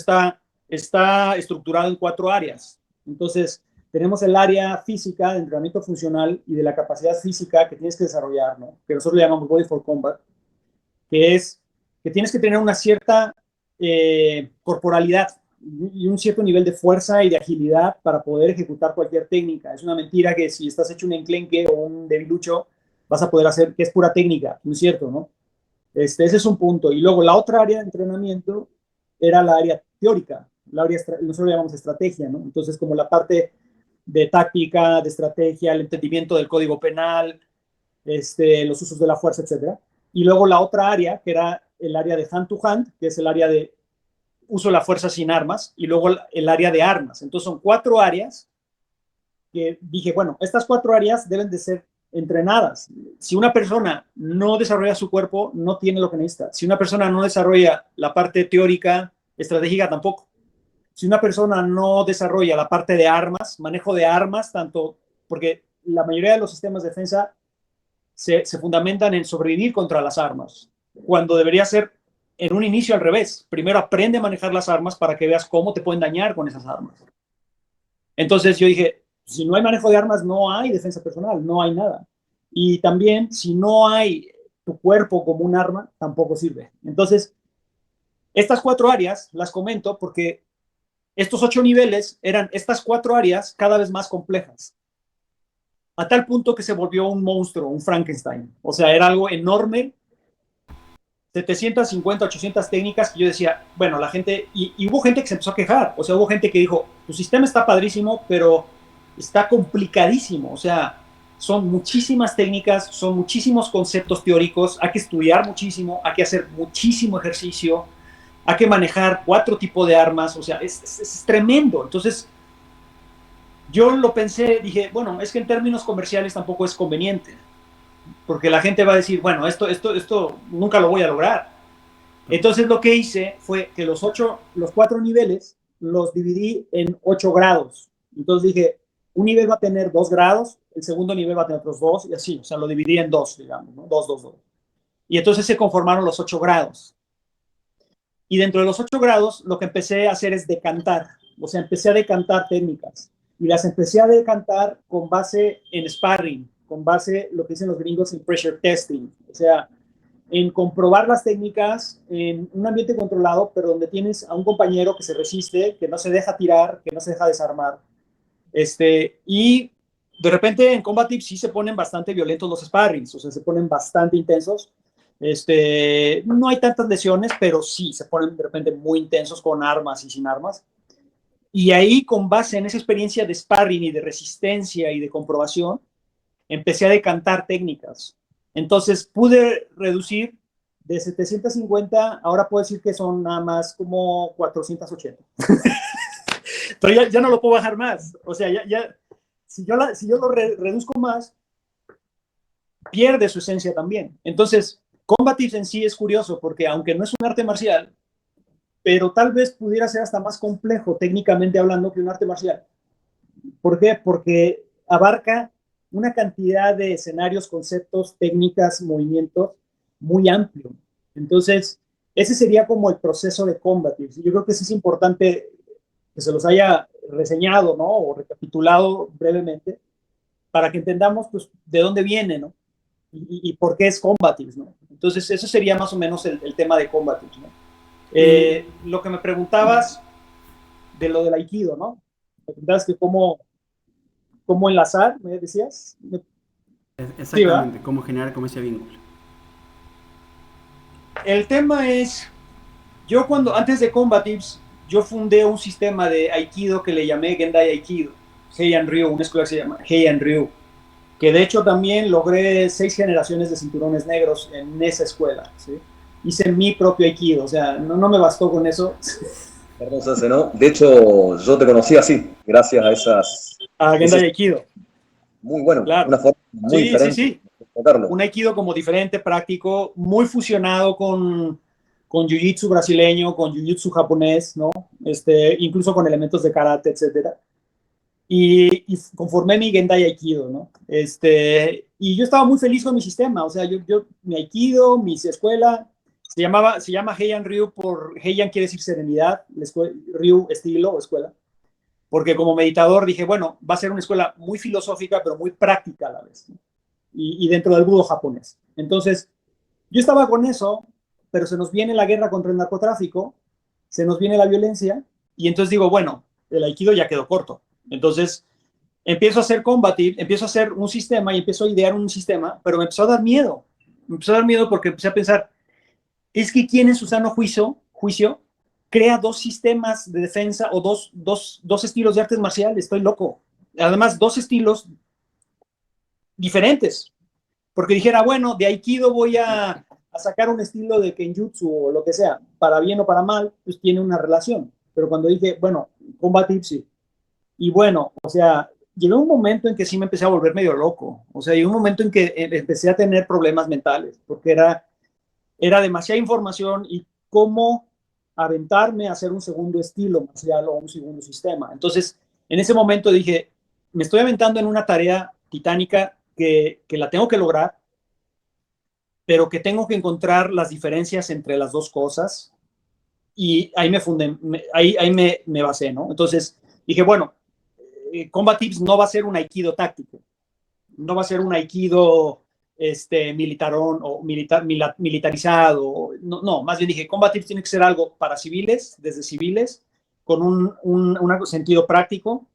está estructurado en 4 áreas. Entonces, tenemos el área física de entrenamiento funcional y de la capacidad física que tienes que desarrollar, ¿no? Que nosotros le llamamos Body for Combat, que es que tienes que tener una cierta corporalidad y un cierto nivel de fuerza y de agilidad para poder ejecutar cualquier técnica. Es una mentira que si estás hecho un enclenque o un debilucho, vas a poder hacer, que es pura técnica, no es cierto, ¿no? Ese es un punto. Y luego la otra área de entrenamiento era la área teórica, nosotros le llamamos estrategia, ¿no? Entonces, como la parte de táctica, de estrategia, el entendimiento del código penal, los usos de la fuerza, etcétera. Y luego la otra área, que era el área de hand to hand, que es el área de uso de la fuerza sin armas, y luego el área de armas. Entonces son 4 áreas que dije, bueno, estas 4 áreas deben de ser entrenadas. Si una persona no desarrolla su cuerpo, no tiene lo que necesita. Si una persona no desarrolla la parte teórica, estratégica, tampoco. Si una persona no desarrolla la parte de armas, manejo de armas, tanto porque la mayoría de los sistemas de defensa se fundamentan en sobrevivir contra las armas, cuando debería ser en un inicio al revés. Primero aprende a manejar las armas para que veas cómo te pueden dañar con esas armas. Entonces yo dije, si no hay manejo de armas, no hay defensa personal, no hay nada. Y también, si no hay tu cuerpo como un arma, tampoco sirve. Entonces, estas 4 áreas las comento porque estos 8 niveles eran estas 4 áreas cada vez más complejas. A tal punto que se volvió un monstruo, un Frankenstein. O sea, era algo enorme. 750, 800 técnicas que yo decía, bueno, la gente, y hubo gente que se empezó a quejar. O sea, hubo gente que dijo, tu sistema está padrísimo, pero está complicadísimo. O sea, son muchísimas técnicas, son muchísimos conceptos teóricos, hay que estudiar muchísimo, hay que hacer muchísimo ejercicio, hay que manejar 4 tipos de armas. O sea, es tremendo. Entonces, yo lo pensé, dije, bueno, es que en términos comerciales tampoco es conveniente, porque la gente va a decir, bueno, esto nunca lo voy a lograr. Entonces lo que hice fue que los 4 niveles los dividí en 8 grados. Entonces dije, un nivel va a tener 2 grados, el segundo nivel va a tener otros 2, y así, o sea, lo dividí en 2, digamos, ¿no? 2, 2, 2. Y entonces se conformaron los 8 grados. Y dentro de los 8 grados, lo que empecé a hacer es decantar, o sea, empecé a decantar técnicas. y las empecé a decantar con base en sparring, con base, lo que dicen los gringos, en pressure testing, o sea, en comprobar las técnicas en un ambiente controlado, pero donde tienes a un compañero que se resiste, que no se deja tirar, que no se deja desarmar. Y de repente en Combat Tips sí se ponen bastante violentos los sparrings, o sea, se ponen bastante intensos. No hay tantas lesiones, pero sí se ponen de repente muy intensos con armas y sin armas. Y ahí, con base en esa experiencia de sparring y de resistencia y de comprobación, empecé a decantar técnicas. Entonces pude reducir de 750, ahora puedo decir que son nada más como 480. Pero ya no lo puedo bajar más. O sea, si yo lo reduzco más, pierde su esencia también. Entonces, Combat Tips en sí es curioso porque aunque no es un arte marcial, pero tal vez pudiera ser hasta más complejo técnicamente hablando que un arte marcial. ¿Por qué? Porque abarca una cantidad de escenarios, conceptos, técnicas, movimientos muy amplio. Entonces, ese sería como el proceso de Combat Tips. Yo creo que sí es importante que se los haya reseñado, ¿no? O recapitulado brevemente para que entendamos, pues, de dónde viene, ¿no? Y por qué es Combat Tips, ¿no? Entonces, eso sería más o menos el tema de Combat Tips, ¿no? Lo que me preguntabas de lo del Aikido, ¿no? Me preguntabas que cómo enlazar, ¿me decías? Exactamente, Sí, cómo generar como ese vínculo. el tema es, yo antes de Combat Tips, yo fundé un sistema de Aikido que le llamé Gendai Aikido, Heian Ryu, una escuela que se llama Heian Ryu, que de hecho también logré 6 generaciones de cinturones negros en esa escuela, ¿sí? Hice mi propio Aikido, o sea, no me bastó con eso. Hermoso, ¿no? De hecho, yo te conocí así, gracias a esas... A Gendai Aikido. Muy bueno, Claro. una forma muy diferente Sí. de tratarlo. Un Aikido como diferente, práctico, muy fusionado con Jiu-Jitsu brasileño, con Jiu-Jitsu japonés, ¿no? Incluso con elementos de karate, etcétera. Y conformé mi Gendai Aikido, ¿no? Y yo estaba muy feliz con mi sistema, o sea, mi Aikido, mi escuela, se llama Heian Ryu por, Heian quiere decir serenidad, Ryu estilo o escuela, porque como meditador dije, bueno, va a ser una escuela muy filosófica, pero muy práctica a la vez, ¿no? Y dentro del budo japonés. Entonces, yo estaba con eso, pero se nos viene la guerra contra el narcotráfico, se nos viene la violencia, y entonces digo, bueno, el Aikido ya quedó corto. Entonces, empiezo a hacer combatir, empiezo a hacer un sistema y empiezo a idear un sistema, pero me empezó a dar miedo. Me empezó a dar miedo porque empecé a pensar, es que ¿quién en su sano juicio crea 2 sistemas de defensa o dos estilos de artes marciales? Estoy loco. Además, 2 estilos diferentes. Porque dijera, bueno, de Aikido voy a sacar un estilo de Kenjutsu o lo que sea, para bien o para mal, pues tiene una relación. Pero cuando dije, bueno, Combat Tips sí. Y bueno, o sea, llegó un momento en que sí me empecé a volver medio loco. O sea, llegó un momento en que empecé a tener problemas mentales, porque era demasiada información y cómo aventarme a hacer un segundo estilo marcial o un segundo sistema. Entonces, en ese momento dije, me estoy aventando en una tarea titánica que la tengo que lograr, pero que tengo que encontrar las diferencias entre las dos cosas, y ahí me basé, ¿no? Entonces dije, bueno, Combat Tips no va a ser un Aikido táctico, no va a ser un Aikido militarón o militarizado, no, más bien dije, Combat Tips tiene que ser algo para civiles, desde civiles, con un sentido práctico,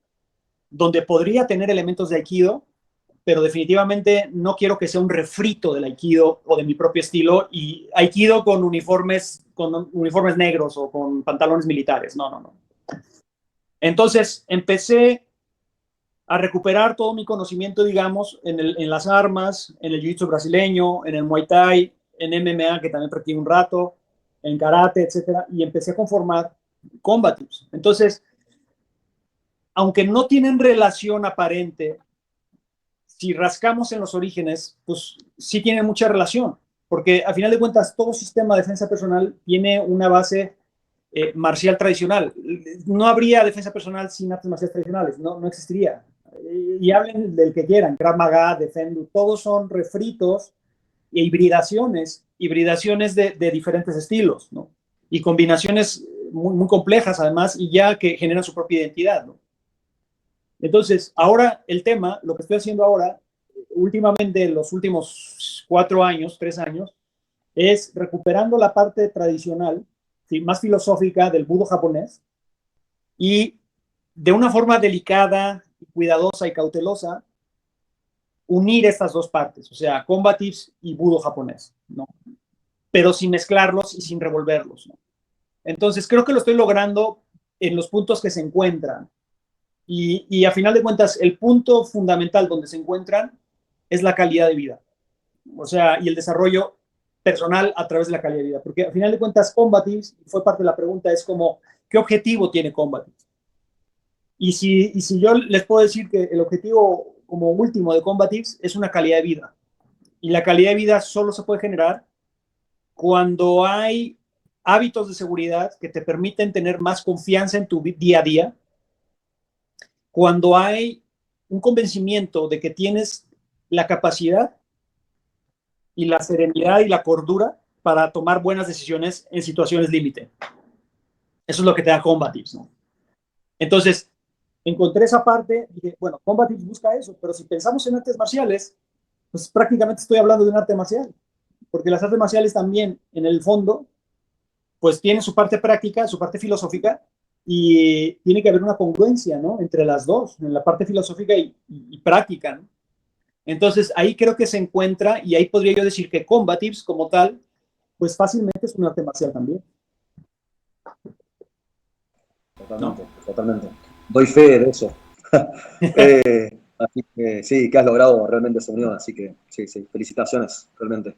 donde podría tener elementos de Aikido, pero definitivamente no quiero que sea un refrito del Aikido o de mi propio estilo, y Aikido con uniformes negros o con pantalones militares. No. Entonces empecé a recuperar todo mi conocimiento, digamos, en las armas, en el jiu-jitsu brasileño, en el Muay Thai, en MMA, que también practiqué un rato, en karate, etcétera, y empecé a conformar Combat Tips. Entonces, aunque no tienen relación aparente, si rascamos en los orígenes, pues sí tiene mucha relación, porque a final de cuentas todo sistema de defensa personal tiene una base marcial tradicional. No habría defensa personal sin artes marciales tradicionales, no existiría. Y hablen del que quieran, Krav Maga, Defendu, todos son refritos e hibridaciones de diferentes estilos, ¿no? Y combinaciones muy, muy complejas además, y ya que generan su propia identidad, ¿no? Entonces, ahora el tema, lo que estoy haciendo ahora, últimamente, los últimos 4 años, 3 años, es recuperando la parte tradicional, ¿sí?, más filosófica del budo japonés, y de una forma delicada, cuidadosa y cautelosa, unir estas dos partes, o sea, combatives y budo japonés, ¿no? Pero sin mezclarlos y sin revolverlos, ¿no? Entonces, creo que lo estoy logrando en los puntos que se encuentran. Y a final de cuentas, el punto fundamental donde se encuentran es la calidad de vida. O sea, y el desarrollo personal a través de la calidad de vida. Porque a final de cuentas, Combatives, fue parte de la pregunta, es como, ¿qué objetivo tiene Combatives? Y si yo les puedo decir que el objetivo como último de Combatives es una calidad de vida. Y la calidad de vida solo se puede generar cuando hay hábitos de seguridad que te permiten tener más confianza en tu día a día, cuando hay un convencimiento de que tienes la capacidad y la serenidad y la cordura para tomar buenas decisiones en situaciones límite. Eso es lo que te da Combatives, ¿no? Entonces, encontré esa parte y dije, bueno, Combatives busca eso, pero si pensamos en artes marciales, pues prácticamente estoy hablando de un arte marcial, porque las artes marciales también, en el fondo, pues tienen su parte práctica, su parte filosófica, y tiene que haber una congruencia, ¿no?, entre las dos, en la parte filosófica y práctica, ¿no? Entonces, ahí creo que se encuentra, y ahí podría yo decir que Combatives, como tal, pues fácilmente es un arte marcial también. Totalmente, ¿no? Totalmente. Doy fe de eso. Así que sí, que has logrado realmente esa unión, así que sí, sí, felicitaciones, realmente.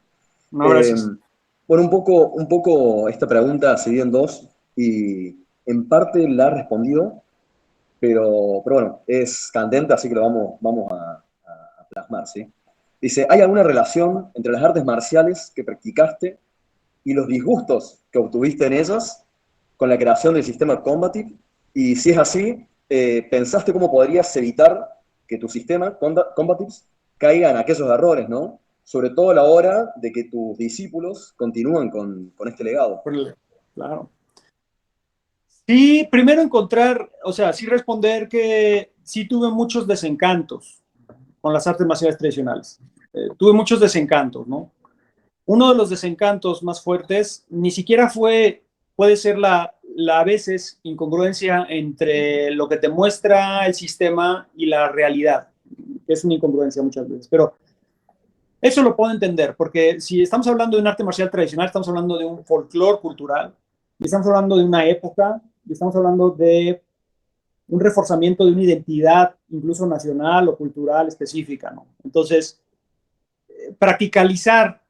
No, gracias. Bueno, un poco esta pregunta se dio en dos, y en parte la has respondido, pero bueno, es candente, así que lo vamos a plasmar, ¿sí? Dice, ¿hay alguna relación entre las artes marciales que practicaste y los disgustos que obtuviste en ellas con la creación del sistema Combative? Y si es así, ¿pensaste cómo podrías evitar que tu sistema Combatives caiga en aquellos errores, ¿no? Sobre todo a la hora de que tus discípulos continúan con este legado. Claro. Sí, primero encontrar, o sea, sí responder que sí tuve muchos desencantos con las artes marciales tradicionales. Tuve muchos desencantos, ¿no? Uno de los desencantos más fuertes ni siquiera puede ser la a veces incongruencia entre lo que te muestra el sistema y la realidad, que es una incongruencia muchas veces, pero eso lo puedo entender, porque si estamos hablando de un arte marcial tradicional, estamos hablando de un folclore cultural, y estamos hablando de una época, y estamos hablando de un reforzamiento de una identidad, incluso nacional o cultural específica, ¿no? Entonces, practicalizar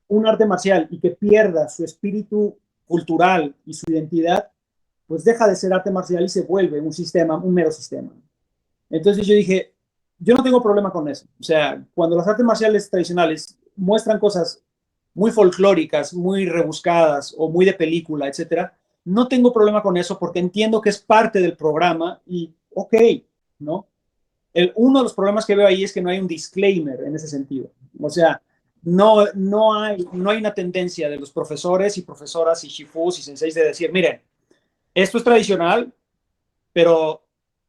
un arte marcial y que pierda su espíritu cultural y su identidad, pues deja de ser arte marcial y se vuelve un sistema, un mero sistema. Entonces yo dije, yo no tengo problema con eso. O sea, cuando las artes marciales tradicionales muestran cosas muy folclóricas, muy rebuscadas o muy de película, etcétera, no tengo problema con eso porque entiendo que es parte del programa y ok, ¿no? Uno de los problemas que veo ahí es que no hay un disclaimer en ese sentido. O sea, no hay una tendencia de los profesores y profesoras y shifus y senseis de decir, miren, esto es tradicional, pero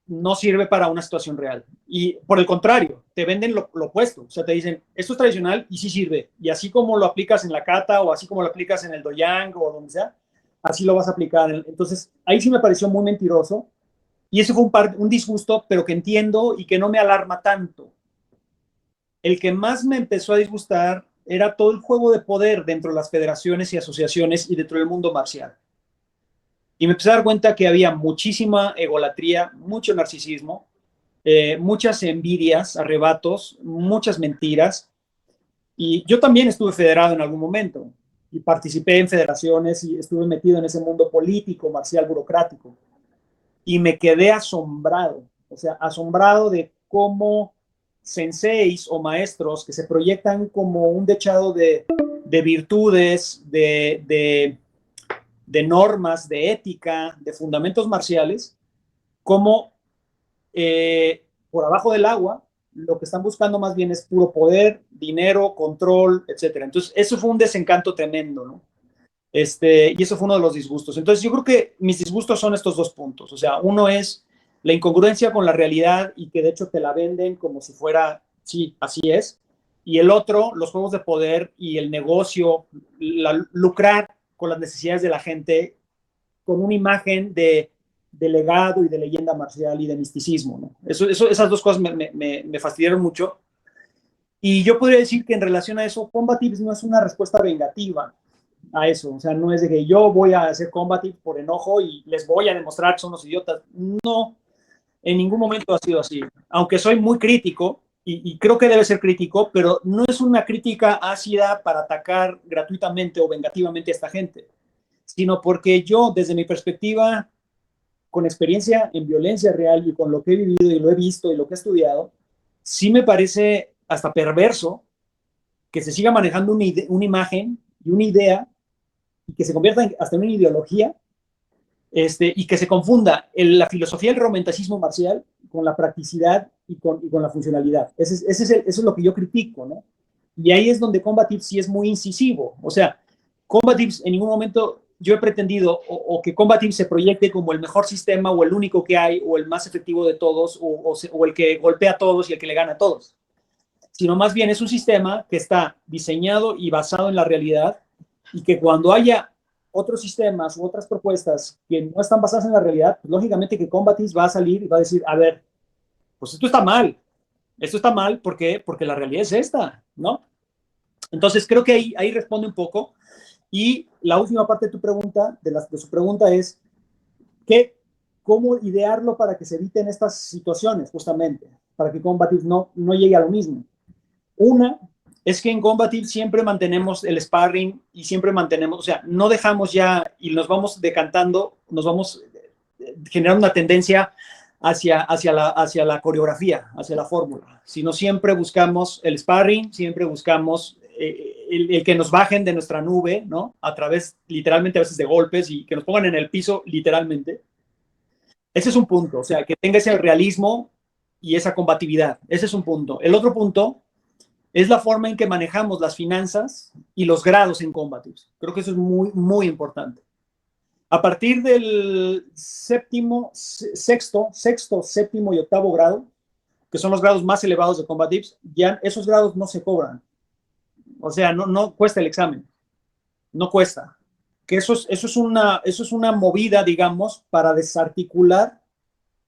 no sirve para una situación real. Y por el contrario, te venden lo opuesto. O sea, te dicen, esto es tradicional y sí sirve. Y así como lo aplicas en la kata o así como lo aplicas en el doyang o donde sea, así lo vas a aplicar. Entonces, ahí sí me pareció muy mentiroso. Y ese fue un disgusto, pero que entiendo y que no me alarma tanto. El que más me empezó a disgustar era todo el juego de poder dentro de las federaciones y asociaciones y dentro del mundo marcial. Y me empecé a dar cuenta que había muchísima egolatría, mucho narcisismo, muchas envidias, arrebatos, muchas mentiras. Y yo también estuve federado en algún momento y participé en federaciones y estuve metido en ese mundo político, marcial, burocrático. Y me quedé asombrado, o sea, asombrado de cómo senseis o maestros que se proyectan como un dechado de virtudes, de normas, de ética, de fundamentos marciales, como por abajo del agua lo que están buscando más bien es puro poder, dinero, control, etcétera. Entonces, eso fue un desencanto tremendo, ¿no? Y eso fue uno de los disgustos. Entonces, yo creo que mis disgustos son estos dos puntos. O sea, uno es la incongruencia con la realidad y que de hecho te la venden como si fuera, sí, así es. Y el otro, los juegos de poder y el negocio, lucrar con las necesidades de la gente con una imagen de legado y de leyenda marcial y de misticismo, ¿no? Esas dos cosas me fastidiaron mucho. Y yo podría decir que en relación a eso, Combatives no es una respuesta vengativa a eso. O sea, no es de que yo voy a hacer Combative por enojo y les voy a demostrar que son los idiotas. No, en ningún momento ha sido así. Aunque soy muy crítico, y creo que debe ser crítico, pero no es una crítica ácida para atacar gratuitamente o vengativamente a esta gente, sino porque yo, desde mi perspectiva, con experiencia en violencia real y con lo que he vivido y lo he visto y lo que he estudiado, sí me parece hasta perverso que se siga manejando una imagen y una idea y que se convierta hasta en una ideología, y que se confunda la filosofía del romanticismo marcial con la practicidad y con la funcionalidad. Eso es lo que yo critico, ¿no? Y ahí es donde Combatives sí es muy incisivo. O sea, Combatives en ningún momento yo he pretendido o que Combatives se proyecte como el mejor sistema o el único que hay o el más efectivo de todos o el que golpea a todos y el que le gana a todos, sino más bien es un sistema que está diseñado y basado en la realidad y que cuando haya otros sistemas u otras propuestas que no están basadas en la realidad, pues lógicamente que Combatives va a salir y va a decir, a ver, pues esto está mal, ¿por qué? Porque la realidad es esta, ¿no? Entonces creo que ahí responde un poco. Y la última parte de tu pregunta, de su pregunta es, ¿cómo idearlo para que se eviten estas situaciones, justamente? Para que Combatives no llegue a lo mismo. Una es que en Combative siempre mantenemos el sparring y siempre mantenemos, o sea, no dejamos ya y nos vamos decantando, nos vamos generando una tendencia hacia la coreografía, hacia la fórmula, sino siempre buscamos el sparring, siempre buscamos el que nos bajen de nuestra nube, ¿no? A través, literalmente, a veces de golpes y que nos pongan en el piso, literalmente. Ese es un punto, o sea, que tenga ese realismo y esa combatividad. Ese es un punto. El otro punto es la forma en que manejamos las finanzas y los grados en Combatives. Creo que eso es muy, muy importante. A partir del sexto, séptimo y octavo grado, que son los grados más elevados de Combatives, ya esos grados no se cobran. O sea, no cuesta el examen. No cuesta. Que eso es una movida, digamos, para desarticular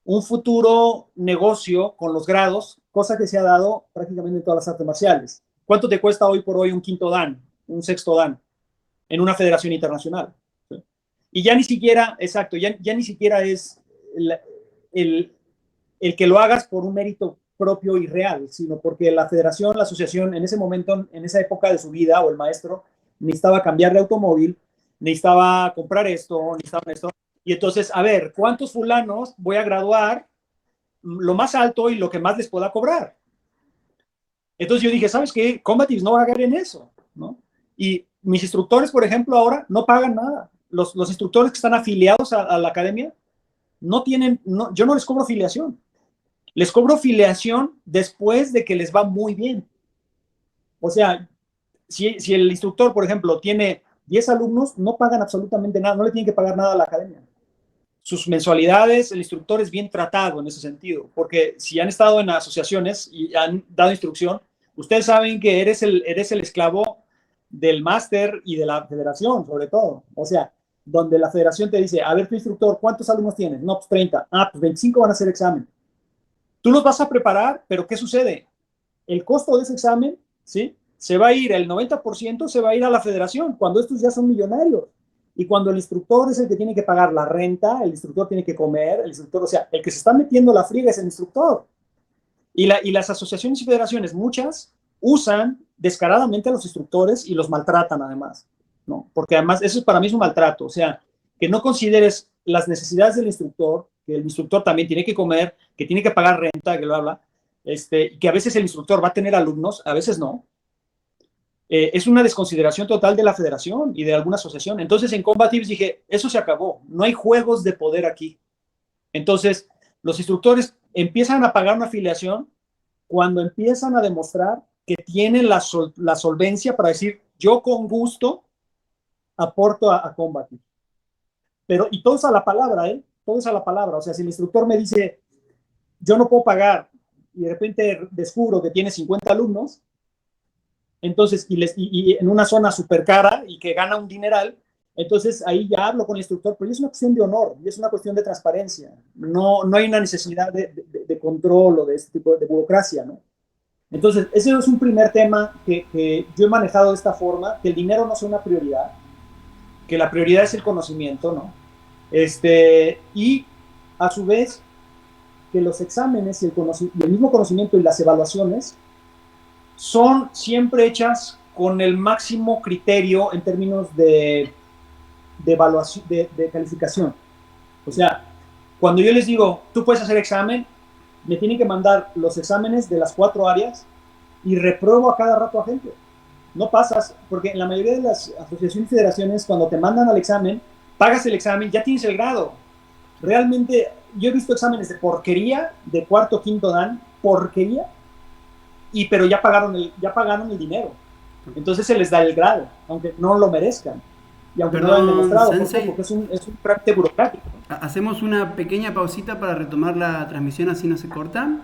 un futuro negocio con los grados, cosa que se ha dado prácticamente en todas las artes marciales. ¿Cuánto te cuesta hoy por hoy un quinto dan, un sexto dan en una federación internacional? ¿Sí? Y ya ni siquiera, exacto, ya ni siquiera es el que lo hagas por un mérito propio y real, sino porque la federación, la asociación, en ese momento, en esa época de su vida, o el maestro, necesitaba cambiar de automóvil, necesitaba comprar esto, necesitaba esto. Y entonces, a ver, ¿cuántos fulanos voy a graduar lo más alto y lo que más les pueda cobrar? Entonces yo dije, ¿sabes qué? Combatives no va a caer en eso, ¿no? Y mis instructores, por ejemplo, ahora no pagan nada. Los instructores que están afiliados a la academia no tienen, yo no les cobro afiliación. Les cobro afiliación después de que les va muy bien. O sea, si el instructor, por ejemplo, tiene 10 alumnos, no pagan absolutamente nada, no le tienen que pagar nada a la academia. Sus mensualidades, el instructor es bien tratado en ese sentido, porque si han estado en asociaciones y han dado instrucción, ustedes saben que eres el esclavo del máster y de la federación, sobre todo. O sea, donde la federación te dice, a ver, tu instructor, ¿cuántos alumnos tienes? No, pues 30. Ah, pues 25 van a hacer examen. Tú los vas a preparar, pero ¿qué sucede? El costo de ese examen, ¿sí? Se va a ir, el 90% se va a ir a la federación, cuando estos ya son millonarios. Y cuando el instructor es el que tiene que pagar la renta, el instructor tiene que comer, el instructor, o sea, el que se está metiendo la friega es el instructor. Y las asociaciones y federaciones, muchas, usan descaradamente a los instructores y los maltratan además, ¿no? Porque además eso para mí es un maltrato, o sea, que no consideres las necesidades del instructor, que el instructor también tiene que comer, que tiene que pagar renta, que lo habla, que a veces el instructor va a tener alumnos, a veces no. Es una desconsideración total de la federación y de alguna asociación. Entonces en Combatives dije, eso se acabó, no hay juegos de poder aquí. Entonces los instructores empiezan a pagar una afiliación cuando empiezan a demostrar que tienen la solvencia para decir, yo con gusto aporto a Combatives. Pero, y todo es a la palabra, ¿eh? Todo es a la palabra. O sea, si el instructor me dice, yo no puedo pagar y de repente descubro que tiene 50 alumnos, entonces, y en una zona súper cara y que gana un dineral, entonces ahí ya hablo con el instructor, pero es una cuestión de honor, y es una cuestión de transparencia. No, no hay una necesidad de control o de este tipo de burocracia, ¿no? Entonces, ese es un primer tema que yo he manejado de esta forma, que el dinero no sea una prioridad, que la prioridad es el conocimiento, ¿no? Y a su vez, que los exámenes y el mismo conocimiento y las evaluaciones son siempre hechas con el máximo criterio en términos de evaluación, de calificación. O sea, cuando yo les digo, tú puedes hacer examen, me tienen que mandar los exámenes de las 4 áreas y repruebo a cada rato a gente. No pasas, porque en la mayoría de las asociaciones y federaciones, cuando te mandan al examen, pagas el examen, ya tienes el grado. Realmente, yo he visto exámenes de porquería, de cuarto, quinto dan, porquería, pero ya pagaron el dinero. Entonces se les da el grado, aunque no lo merezcan. Y aunque no lo hayan demostrado, Sensei, porque es un trámite burocrático. Hacemos una pequeña pausita para retomar la transmisión, así no se corta.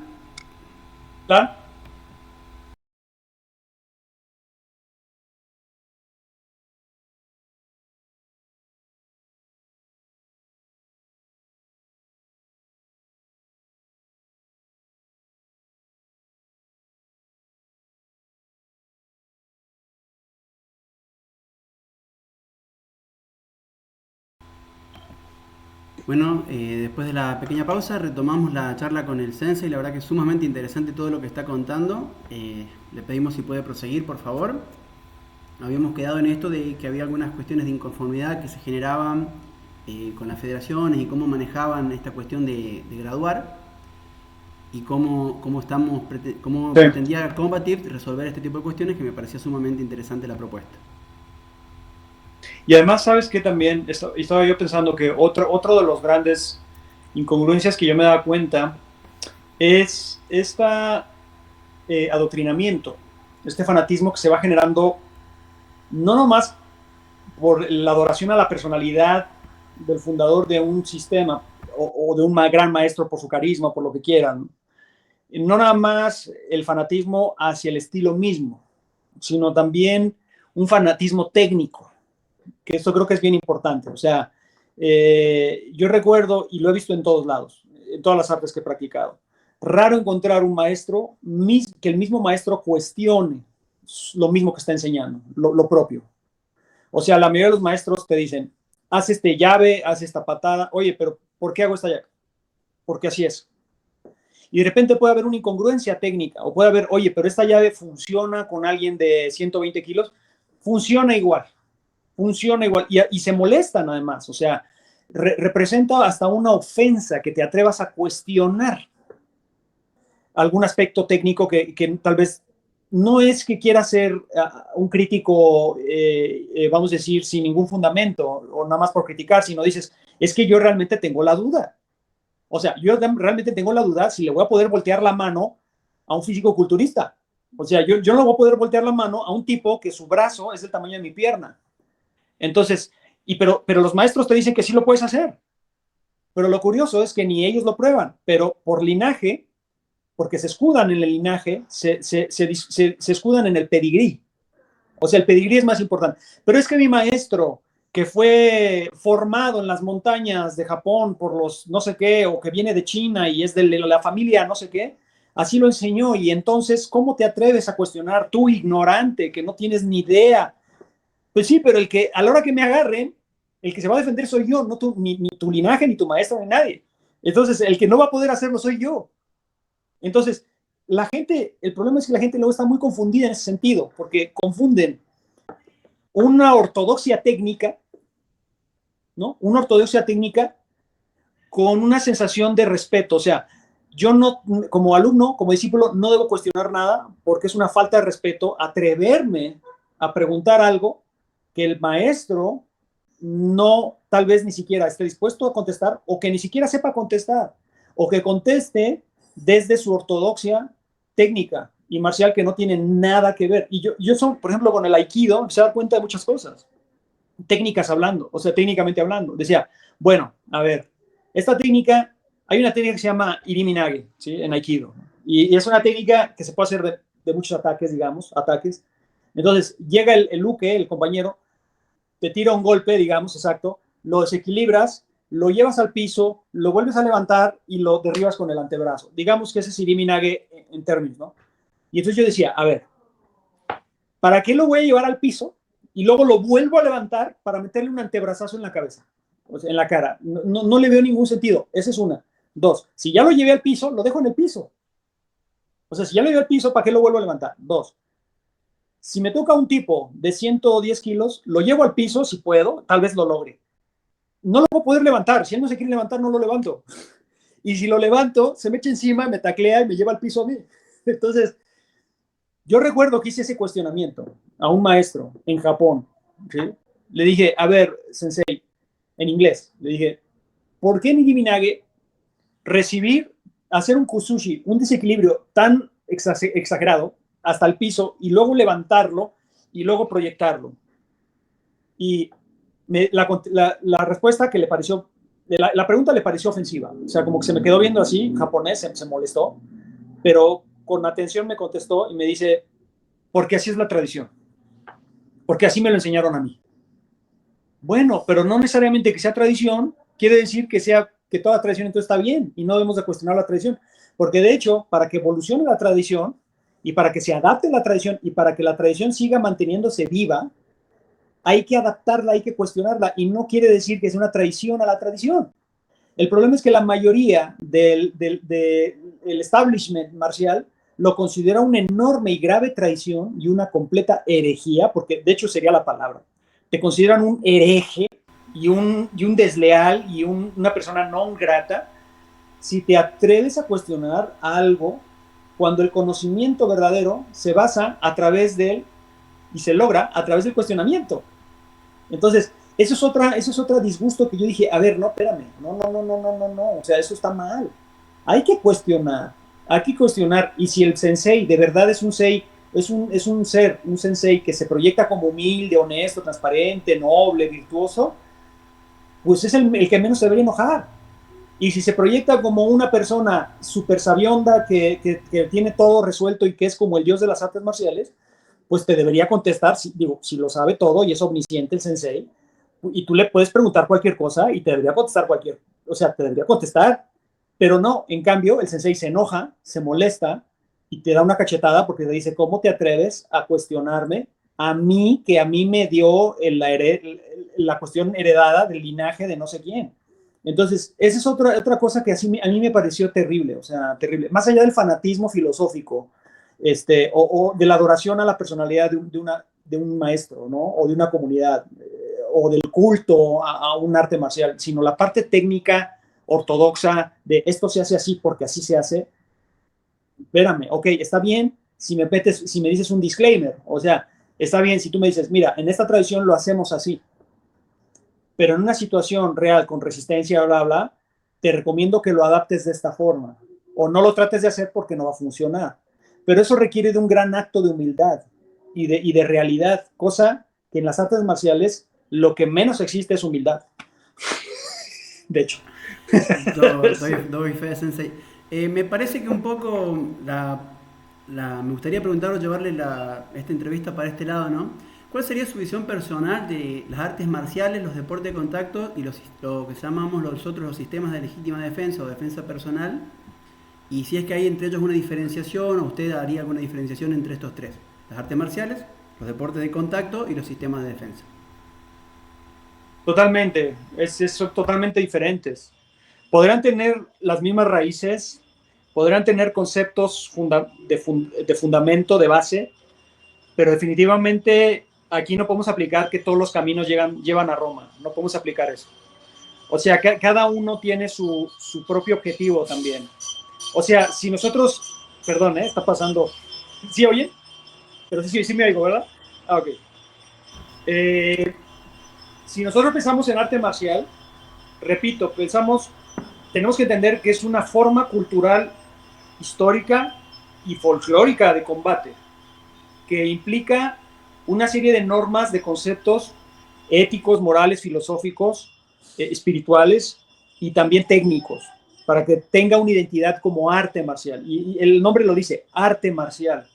¿Claro? Bueno, después de la pequeña pausa retomamos la charla con el Sensei. La verdad que es sumamente interesante todo lo que está contando. Le pedimos si puede proseguir, por favor. Habíamos quedado en esto de que había algunas cuestiones de inconformidad que se generaban con las federaciones y cómo manejaban esta cuestión de graduar y cómo pretendía combatir y resolver este tipo de cuestiones, que me parecía sumamente interesante la propuesta. Y además, ¿sabes qué? También estaba yo pensando que otro de los grandes incongruencias que yo me daba cuenta es adoctrinamiento, este fanatismo que se va generando no nomás por la adoración a la personalidad del fundador de un sistema o de un gran maestro por su carisma, por lo que quieran. No nada más el fanatismo hacia el estilo mismo, sino también un fanatismo técnico, que esto creo que es bien importante. O sea, yo recuerdo, y lo he visto en todos lados, en todas las artes que he practicado, raro encontrar un maestro que el mismo maestro cuestione lo mismo que está enseñando, lo propio. O sea, la mayoría de los maestros te dicen, haz este llave, haz esta patada, oye, pero ¿por qué hago esta llave? Porque así es. Y de repente puede haber una incongruencia técnica, o puede haber, oye, pero esta llave funciona con alguien de 120 kilos, funciona igual, y se molestan además, o sea, representa hasta una ofensa que te atrevas a cuestionar algún aspecto técnico que tal vez no es que quiera ser un crítico, vamos a decir, sin ningún fundamento o nada más por criticar, sino dices, es que yo realmente tengo la duda. O sea, yo realmente tengo la duda si le voy a poder voltear la mano a un físico-culturista. O sea, yo no voy a poder voltear la mano a un tipo que su brazo es del tamaño de mi pierna. Entonces, pero los maestros te dicen que sí lo puedes hacer. Pero lo curioso es que ni ellos lo prueban, pero por linaje, porque se escudan en el linaje, se escudan en el pedigrí. O sea, el pedigrí es más importante. Pero es que mi maestro, que fue formado en las montañas de Japón por los no sé qué, o que viene de China y es de la familia no sé qué, así lo enseñó. Y entonces, ¿cómo te atreves a cuestionar tú, ignorante, que no tienes ni idea? Pues sí, pero a la hora que me agarren, el que se va a defender soy yo, no tú, ni tu linaje, ni tu maestro, ni nadie. Entonces, el que no va a poder hacerlo soy yo. Entonces, el problema es que la gente luego está muy confundida en ese sentido, porque confunden una ortodoxia técnica, ¿no? Una ortodoxia técnica con una sensación de respeto. O sea, yo no, como alumno, como discípulo, no debo cuestionar nada porque es una falta de respeto atreverme a preguntar algo que el maestro no, tal vez ni siquiera esté dispuesto a contestar o que ni siquiera sepa contestar o que conteste desde su ortodoxia técnica y marcial que no tiene nada que ver. Y yo por ejemplo, con el Aikido se da cuenta de muchas cosas, técnicamente hablando. Decía, bueno, a ver, esta técnica hay una técnica que se llama Iriminage, ¿sí? En Aikido. Y es una técnica que se puede hacer de muchos ataques, digamos, ataques. Entonces, llega el uke, el compañero, te tira un golpe, digamos, exacto, lo desequilibras, lo llevas al piso, lo vuelves a levantar y lo derribas con el antebrazo. Digamos que ese es Iriminage en términos, ¿no? Y entonces yo decía, a ver, ¿para qué lo voy a llevar al piso y luego lo vuelvo a levantar para meterle un antebrazazo en la cabeza, o sea, en la cara? No le veo ningún sentido. Esa es una. Dos, si ya lo llevé al piso, lo dejo en el piso. O sea, si ya lo llevé al piso, ¿para qué lo vuelvo a levantar? Dos, si me toca un tipo de 110 kilos, lo llevo al piso si puedo, tal vez lo logre. No lo voy a poder levantar. Si él no se quiere levantar, no lo levanto. Y si lo levanto, se me echa encima, me taclea y me lleva al piso a mí. Entonces, yo recuerdo que hice ese cuestionamiento a un maestro en Japón. ¿Sí? Le dije, a ver, sensei, en inglés, le dije, ¿por qué en Iriminage hacer un kusushi, un desequilibrio tan exagerado hasta el piso y luego levantarlo y luego proyectarlo? Y la respuesta que le pareció, la pregunta le pareció ofensiva. O sea, como que se me quedó viendo así, japonés, se molestó, pero con atención me contestó y me dice, porque así es la tradición, porque así me lo enseñaron a mí. Bueno, pero no necesariamente que sea tradición, quiere decir que toda tradición entonces está bien y no debemos de cuestionar la tradición, porque de hecho, para que evolucione la tradición y para que se adapte la tradición y para que la tradición siga manteniéndose viva, hay que adaptarla, hay que cuestionarla, y no quiere decir que sea una traición a la tradición. El problema es que la mayoría del establishment marcial lo considera una enorme y grave traición y una completa herejía, porque de hecho sería la palabra. Te consideran un hereje y un desleal y una persona no grata si te atreves a cuestionar algo cuando el conocimiento verdadero se basa a través de él y se logra a través del cuestionamiento. Entonces, eso es otro disgusto que yo dije, a ver, no, espérame, no, o sea, eso está mal. Hay que cuestionar, y si el sensei de verdad es un sensei que se proyecta como humilde, honesto, transparente, noble, virtuoso, pues es el que menos se debería enojar. Y si se proyecta como una persona súper sabionda que tiene todo resuelto y que es como el dios de las artes marciales, pues te debería contestar, si lo sabe todo y es omnisciente el sensei, y tú le puedes preguntar cualquier cosa y te debería contestar te debería contestar, pero no, en cambio el sensei se enoja, se molesta y te da una cachetada porque te dice, ¿cómo te atreves a cuestionarme a mí, que a mí me dio la cuestión heredada del linaje de no sé quién? Entonces, esa es otra cosa que a mí me pareció terrible, o sea, terrible, más allá del fanatismo filosófico, o de la adoración a la personalidad de un maestro, ¿no? O de una comunidad, o del culto a un arte marcial, sino la parte técnica ortodoxa de esto se hace así porque así se hace. Espérame, ok, está bien si me dices un disclaimer, o sea, está bien si tú me dices, mira, en esta tradición lo hacemos así, pero en una situación real con resistencia, bla, bla, te recomiendo que lo adaptes de esta forma, o no lo trates de hacer porque no va a funcionar. Pero eso requiere de un gran acto de humildad y de realidad, cosa que en las artes marciales lo que menos existe es humildad. De hecho. Doy fe, sensei. Me parece que un poco me gustaría preguntarle, llevarle esta entrevista para este lado, ¿no? ¿Cuál sería su visión personal de las artes marciales, los deportes de contacto y lo que llamamos nosotros los sistemas de legítima defensa o defensa personal? Y si es que hay entre ellos una diferenciación, o usted haría alguna diferenciación entre estos tres: las artes marciales, los deportes de contacto y los sistemas de defensa. Totalmente, son totalmente diferentes. Podrán tener las mismas raíces, podrán tener conceptos de fundamento, de base, pero definitivamente aquí no podemos aplicar que todos los caminos llevan a Roma, no podemos aplicar eso. O sea, cada uno tiene su propio objetivo también. O sea, si nosotros, perdón, está pasando, ¿sí oye? Pero sí me oigo, ¿verdad? Ah, ok. Si nosotros pensamos en arte marcial, repito, tenemos que entender que es una forma cultural, histórica y folclórica de combate, que implica una serie de normas, de conceptos éticos, morales, filosóficos, espirituales y también técnicos. para que tenga una identidad como arte marcial. Y el nombre lo dice, arte marcial.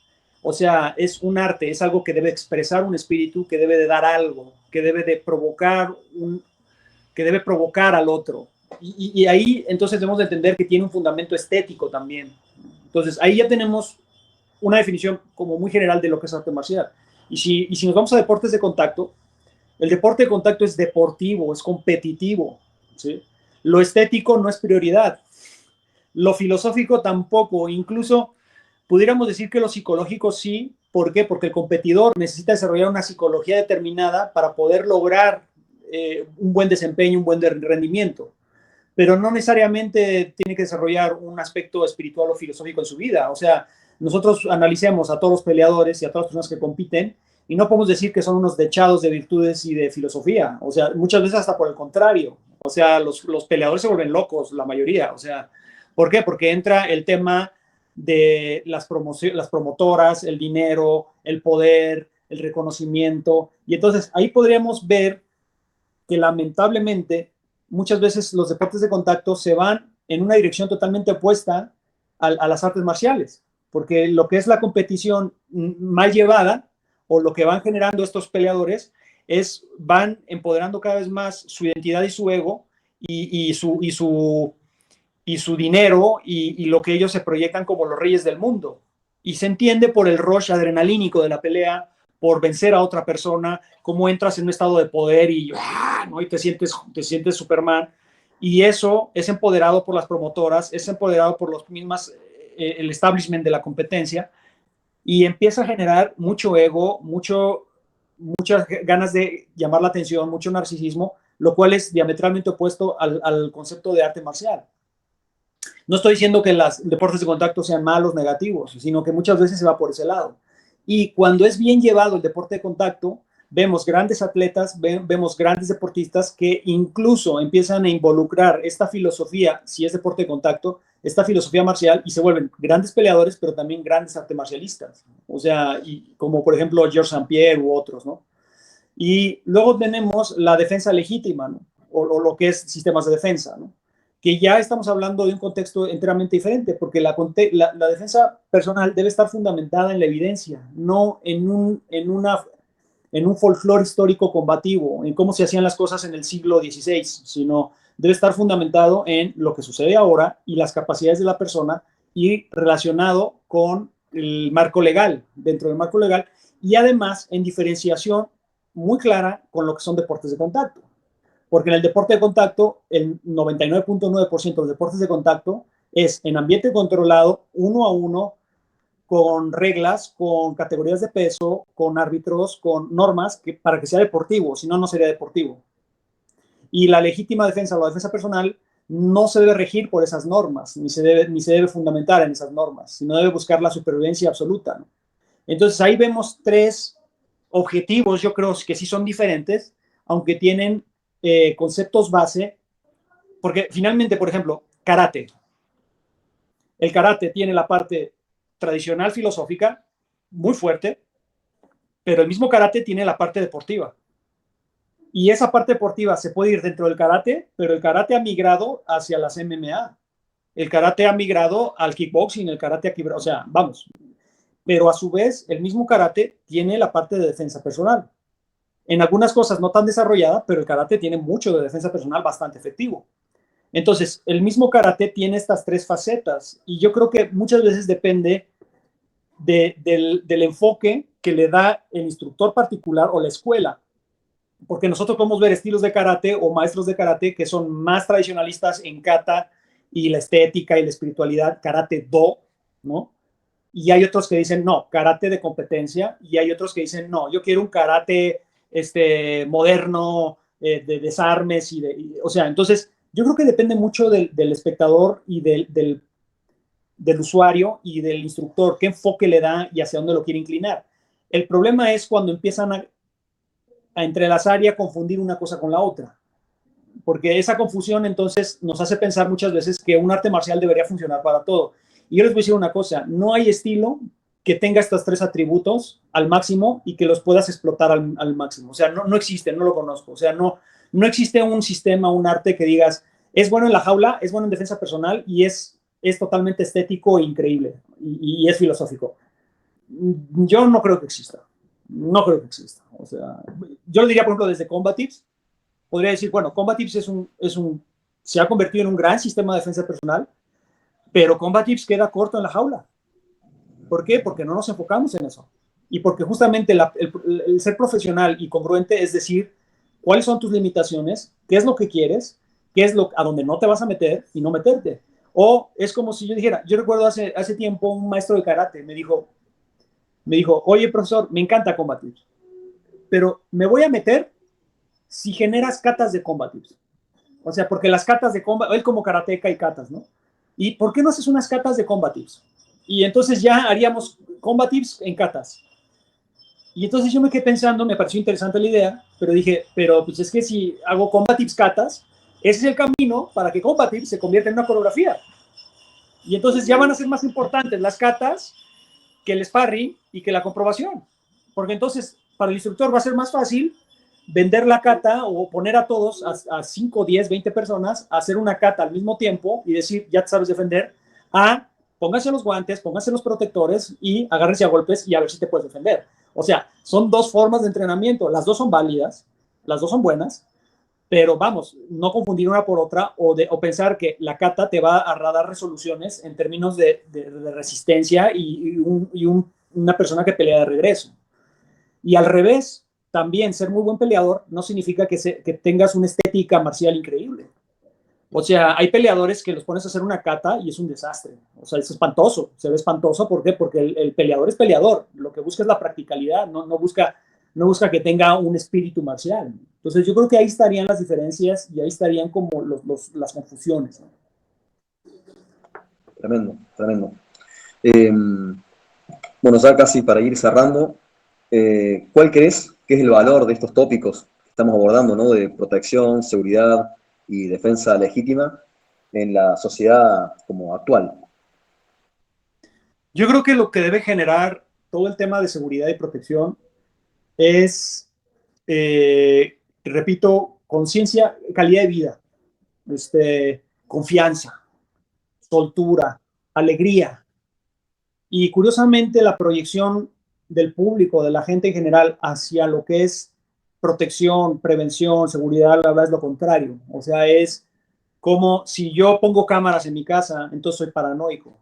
O sea, es un arte, es algo que debe expresar un espíritu, que debe de dar algo, que debe de provocar que debe provocar al otro. Y ahí entonces debemos de entender que tiene un fundamento estético también. Entonces ahí ya tenemos una definición como muy general de lo que es arte marcial. Y si nos vamos a deportes de contacto, el deporte de contacto es deportivo, es competitivo, ¿sí? Lo estético no es prioridad. Lo filosófico tampoco. Incluso pudiéramos decir que lo psicológico sí. ¿Por qué? Porque el competidor necesita desarrollar una psicología determinada para poder lograr un buen desempeño, un buen rendimiento. Pero no necesariamente tiene que desarrollar un aspecto espiritual o filosófico en su vida. O sea, nosotros analicemos a todos los peleadores y a todas las personas que compiten y no podemos decir que son unos dechados de virtudes y de filosofía. O sea, muchas veces hasta por el contrario. O sea, los peleadores se vuelven locos, la mayoría. O sea, ¿por qué? Porque entra el tema de las promotoras, el dinero, el poder, el reconocimiento. Y entonces ahí podríamos ver que lamentablemente muchas veces los deportes de contacto se van en una dirección totalmente opuesta a las artes marciales, porque lo que es la competición mal llevada o lo que van generando estos peleadores van empoderando cada vez más su identidad y su ego y su dinero y lo que ellos se proyectan como los reyes del mundo. Y se entiende por el rush adrenalínico de la pelea, por vencer a otra persona, cómo entras en un estado de poder ¿no? Y te sientes Superman. Y eso es empoderado por las promotoras, es empoderado por los mismas, el establishment de la competencia, y empieza a generar mucho ego, muchas ganas de llamar la atención, mucho narcisismo, lo cual es diametralmente opuesto al concepto de arte marcial. No estoy diciendo que los deportes de contacto sean malos, negativos, sino que muchas veces se va por ese lado. Y cuando es bien llevado el deporte de contacto, vemos grandes atletas, vemos grandes deportistas que incluso empiezan a involucrar esta filosofía, si es deporte de contacto, esta filosofía marcial, y se vuelven grandes peleadores, pero también grandes arte marcialistas. O sea, como por ejemplo Georges St-Pierre u otros, ¿no? Y luego tenemos la defensa legítima, ¿no? O lo que es sistemas de defensa, ¿no? Que ya estamos hablando de un contexto enteramente diferente, porque la defensa personal debe estar fundamentada en la evidencia, no en un folclore histórico combativo, en cómo se hacían las cosas en el siglo XVI, sino debe estar fundamentado en lo que sucede ahora y las capacidades de la persona y relacionado con el marco legal, dentro del marco legal, y además en diferenciación muy clara con lo que son deportes de contacto. Porque en el deporte de contacto, el 99.9% de los deportes de contacto es en ambiente controlado, 1 a 1, con reglas, con categorías de peso, con árbitros, con normas, para que sea deportivo, si no, no sería deportivo. Y la legítima defensa o la defensa personal no se debe regir por esas normas, ni se debe fundamentar en esas normas, sino debe buscar la supervivencia absoluta, ¿no? Entonces ahí vemos 3 objetivos, yo creo que sí son diferentes, aunque tienen conceptos base, porque finalmente, por ejemplo, karate. El karate tiene la parte tradicional filosófica muy fuerte, pero el mismo karate tiene la parte deportiva. Y esa parte deportiva se puede ir dentro del karate, pero el karate ha migrado hacia las MMA. El karate ha migrado al kickboxing, el karate ha migrado, o sea, vamos. Pero a su vez, el mismo karate tiene la parte de defensa personal. En algunas cosas no tan desarrollada, pero el karate tiene mucho de defensa personal bastante efectivo. Entonces, el mismo karate tiene estas 3 facetas y yo creo que muchas veces depende del enfoque que le da el instructor particular o la escuela. Porque nosotros podemos ver estilos de karate o maestros de karate que son más tradicionalistas en kata y la estética y la espiritualidad, karate do, ¿no? Y hay otros que dicen, no, karate de competencia, y hay otros que dicen, no, yo quiero un karate moderno, de desarmes, o sea, entonces yo creo que depende mucho del espectador y del usuario y del instructor, qué enfoque le da y hacia dónde lo quiere inclinar. El problema es cuando empiezan a entrelazar y a confundir una cosa con la otra, porque esa confusión entonces nos hace pensar muchas veces que un arte marcial debería funcionar para todo. Y yo les voy a decir una cosa, no hay estilo que tenga estos 3 atributos al máximo y que los puedas explotar al máximo. O sea, no existe, no lo conozco. O sea, no existe un sistema, un arte que digas, es bueno en la jaula, es bueno en defensa personal y es totalmente estético e increíble y es filosófico. Yo no creo que exista. No creo que exista. O sea, yo lo diría, por ejemplo, desde Combatives. Podría decir, bueno, Combatives se ha convertido en un gran sistema de defensa personal, pero Combatives queda corto en la jaula. ¿Por qué? Porque no nos enfocamos en eso. Y porque justamente el ser profesional y congruente es decir, cuáles son tus limitaciones, qué es lo que quieres, qué es a donde no te vas a meter y no meterte. O es como si yo dijera, yo recuerdo hace tiempo un maestro de karate me dijo, oye, profesor, me encanta Combatives, pero me voy a meter si generas catas de Combatives. O sea, porque las catas de Combatives, él como karateca y catas, ¿no? ¿Y por qué no haces unas catas de Combatives? Y entonces ya haríamos Combatives en catas. Y entonces yo me quedé pensando, me pareció interesante la idea, pero dije, pero pues es que si hago Combatives catas, ese es el camino para que Combatives se convierta en una coreografía. Y entonces ya van a ser más importantes las catas que el sparring y que la comprobación. Porque entonces para el instructor va a ser más fácil vender la cata o poner a todos, a 5, 10, 20 personas, a hacer una cata al mismo tiempo y decir, ya te sabes defender, pónganse los guantes, pónganse los protectores y agárrense a golpes y a ver si te puedes defender. O sea, son dos formas de entrenamiento, las dos son válidas, las dos son buenas, pero vamos, no confundir una por otra o pensar que la kata te va a dar resoluciones en términos de resistencia y una persona que pelea de regreso. Y al revés, también ser muy buen peleador no significa que tengas una estética marcial increíble. O sea, hay peleadores que los pones a hacer una kata y es un desastre. O sea, es espantoso, se ve espantoso. ¿Por qué? Porque el peleador es peleador. Lo que busca es la practicalidad, no busca que tenga un espíritu marcial. Entonces, yo creo que ahí estarían las diferencias y ahí estarían como las confusiones, ¿no? Tremendo, tremendo. Bueno, ya casi para ir cerrando, ¿cuál crees que es el valor de estos tópicos que estamos abordando, ¿no? De protección, seguridad y defensa legítima en la sociedad como actual? Yo creo que lo que debe generar todo el tema de seguridad y protección es, repito, conciencia, calidad de vida, confianza, soltura, alegría. Y curiosamente la proyección del público, de la gente en general, hacia lo que es protección, prevención, seguridad, la verdad es lo contrario. O sea, es como si yo pongo cámaras en mi casa, entonces soy paranoico.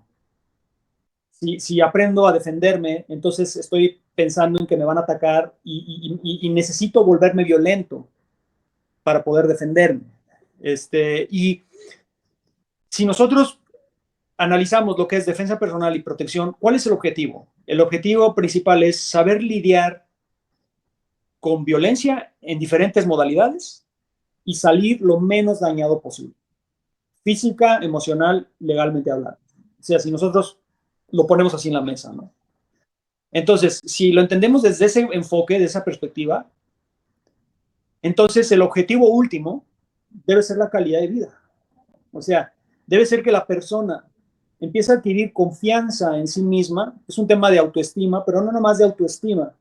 Si aprendo a defenderme, entonces estoy pensando en que me van a atacar y necesito volverme violento para poder defenderme. Y si nosotros analizamos lo que es defensa personal y protección, ¿cuál es el objetivo? El objetivo principal es saber lidiar con violencia en diferentes modalidades y salir lo menos dañado posible. Física, emocional, legalmente hablando. O sea, si nosotros lo ponemos así en la mesa, ¿no? Entonces, si lo entendemos desde ese enfoque, de esa perspectiva, entonces el objetivo último debe ser la calidad de vida. O sea, debe ser que la persona empiece a adquirir confianza en sí misma. Es un tema de autoestima, pero no nomás de autoestima.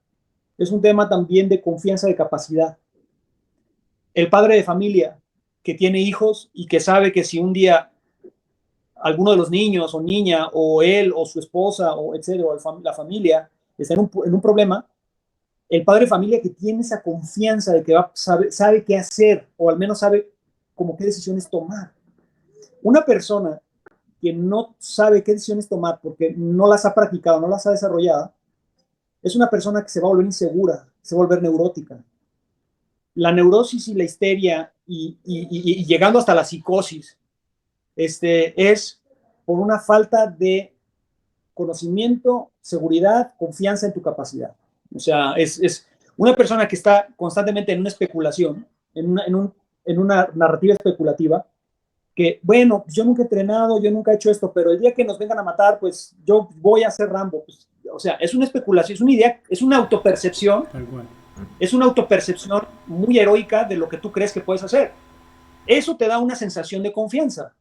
Es un tema también de confianza de capacidad. El padre de familia que tiene hijos y que sabe que si un día alguno de los niños o niña o él o su esposa o etcétera, o la familia está en un problema, el padre de familia que tiene esa confianza de que sabe qué hacer o al menos sabe como qué decisiones tomar. Una persona que no sabe qué decisiones tomar porque no las ha practicado, no las ha desarrollado, es una persona que se va a volver insegura, se va a volver neurótica. La neurosis y la histeria y llegando hasta la psicosis es por una falta de conocimiento, seguridad, confianza en tu capacidad. O sea, es una persona que está constantemente en una especulación, en una narrativa especulativa, que, bueno, yo nunca he entrenado, yo nunca he hecho esto, pero el día que nos vengan a matar, pues yo voy a ser Rambo. Pues, o sea, es una especulación, es una idea, es una autopercepción. Tal cual. Es una autopercepción muy heroica de lo que tú crees que puedes hacer. Eso te da una sensación de confianza.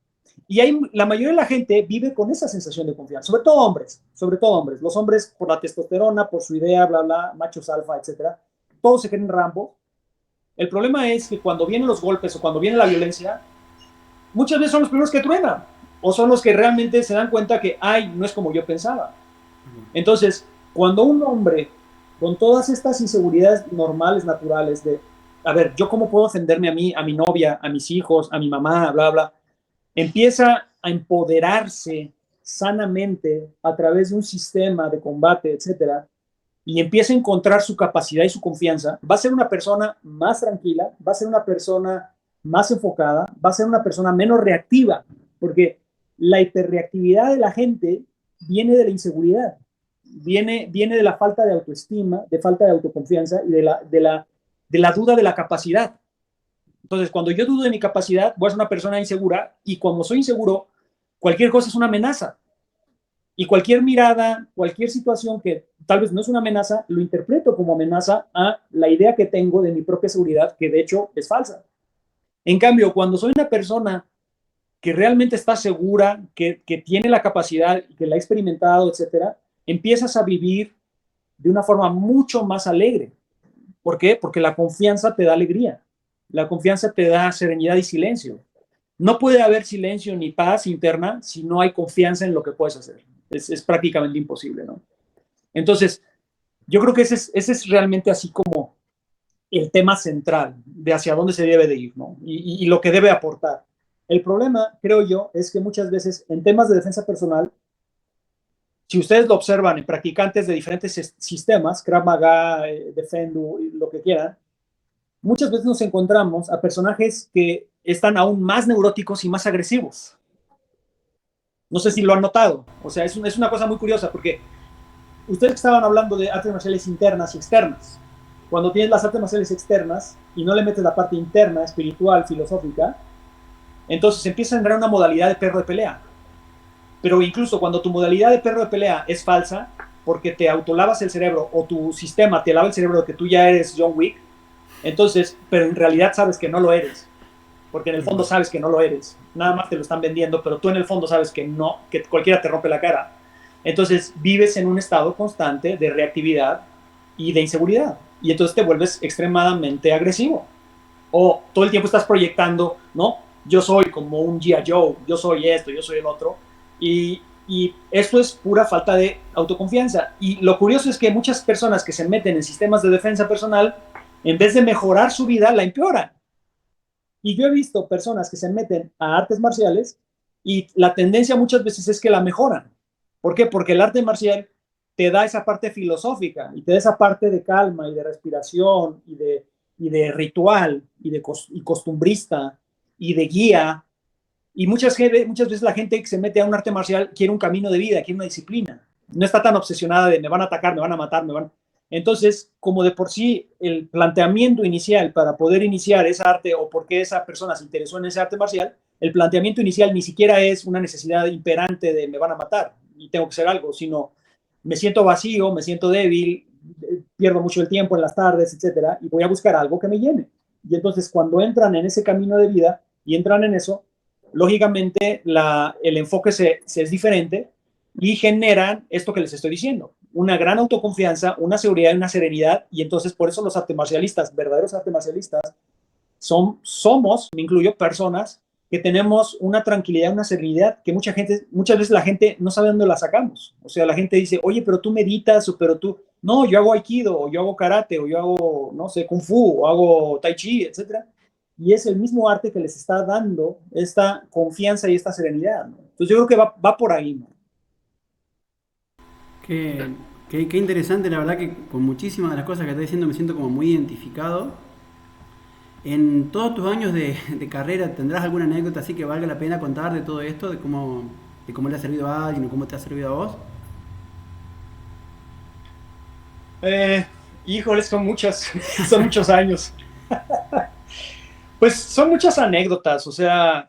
Y la mayoría de la gente vive con esa sensación de confianza, sobre todo hombres. Los hombres por la testosterona, por su idea, bla, bla, machos alfa, etcétera, todos se creen Rambo. El problema es que cuando vienen los golpes o cuando viene la violencia, muchas veces son los primeros que truenan, o son los que realmente se dan cuenta que, ay, no es como yo pensaba. Entonces, cuando un hombre con todas estas inseguridades normales, naturales, de, a ver, ¿yo cómo puedo defenderme a mí, a mi novia, a mis hijos, a mi mamá, bla, bla? Empieza a empoderarse sanamente a través de un sistema de combate, etcétera, y empieza a encontrar su capacidad y su confianza, va a ser una persona más tranquila, va a ser una persona más enfocada, va a ser una persona menos reactiva, porque la hiperreactividad de la gente viene de la inseguridad, viene de la falta de autoestima, de falta de autoconfianza y de la duda de la capacidad. Entonces, cuando yo dudo de mi capacidad, voy a ser una persona insegura, y como soy inseguro, cualquier cosa es una amenaza. Y cualquier mirada, cualquier situación que tal vez no es una amenaza, lo interpreto como amenaza a la idea que tengo de mi propia seguridad, que de hecho es falsa. En cambio, cuando soy una persona que realmente está segura, que tiene la capacidad, que la ha experimentado, etcétera, empiezas a vivir de una forma mucho más alegre. ¿Por qué? Porque la confianza te da alegría. La confianza te da serenidad y silencio. No puede haber silencio ni paz interna si no hay confianza en lo que puedes hacer. Es prácticamente imposible, ¿no? Entonces, yo creo que ese es realmente así como el tema central de hacia dónde se debe de ir, ¿no? Y lo que debe aportar. El problema, creo yo, es que muchas veces en temas de defensa personal, si ustedes lo observan en practicantes de diferentes sistemas, Krav Maga, Defendu, lo que quieran, muchas veces nos encontramos a personajes que están aún más neuróticos y más agresivos. No sé si lo han notado. O sea, es una cosa muy curiosa, porque ustedes estaban hablando de artes marciales internas y externas. Cuando tienes las artes marciales externas y no le metes la parte interna, espiritual, filosófica, entonces empieza a entrar una modalidad de perro de pelea. Pero incluso cuando tu modalidad de perro de pelea es falsa, porque te autolavas el cerebro, o tu sistema te lava el cerebro de que tú ya eres John Wick, entonces, pero en realidad sabes que no lo eres, porque en el fondo sabes que no lo eres, nada más te lo están vendiendo, pero tú en el fondo sabes que no, que cualquiera te rompe la cara. Entonces vives en un estado constante de reactividad y de inseguridad, y entonces te vuelves extremadamente agresivo, o todo el tiempo estás proyectando, ¿no? Yo soy como un G.I. Joe, yo soy esto, yo soy el otro, y esto es pura falta de autoconfianza. Y lo curioso es que muchas personas que se meten en sistemas de defensa personal, en vez de mejorar su vida, la empeoran. Y yo he visto personas que se meten a artes marciales y la tendencia muchas veces es que la mejoran. ¿Por qué? Porque el arte marcial te da esa parte filosófica y te da esa parte de calma y de respiración y de ritual y costumbrista y de guía. Y muchas veces la gente que se mete a un arte marcial quiere un camino de vida, quiere una disciplina. No está tan obsesionada de me van a atacar, me van a matar, me van... Entonces, como de por sí el planteamiento inicial para poder iniciar esa arte, o por qué esa persona se interesó en ese arte marcial, el planteamiento inicial ni siquiera es una necesidad imperante de me van a matar y tengo que hacer algo, sino me siento vacío, me siento débil, pierdo mucho el tiempo en las tardes, etcétera, y voy a buscar algo que me llene. Y entonces, cuando entran en ese camino de vida y entran en eso, lógicamente el enfoque es diferente y generan esto que les estoy diciendo, una gran autoconfianza, una seguridad y una serenidad. Y entonces por eso los artes marcialistas, verdaderos artes marcialistas, somos, me incluyo, personas que tenemos una tranquilidad, una serenidad que muchas veces la gente no sabe dónde la sacamos. O sea, la gente dice, oye, pero tú meditas, o pero tú, no, yo hago aikido, o yo hago karate, o yo hago, no sé, kung fu, o hago tai chi, etcétera. Y es el mismo arte que les está dando esta confianza y esta serenidad, ¿no? Entonces yo creo que va por ahí, ¿no? Qué interesante, la verdad que con muchísimas de las cosas que estás diciendo me siento como muy identificado. En todos tus años de carrera, ¿tendrás alguna anécdota así que valga la pena contar de todo esto, de cómo le ha servido a alguien o cómo te ha servido a vos? Híjoles, son muchos años. Pues son muchas anécdotas, o sea,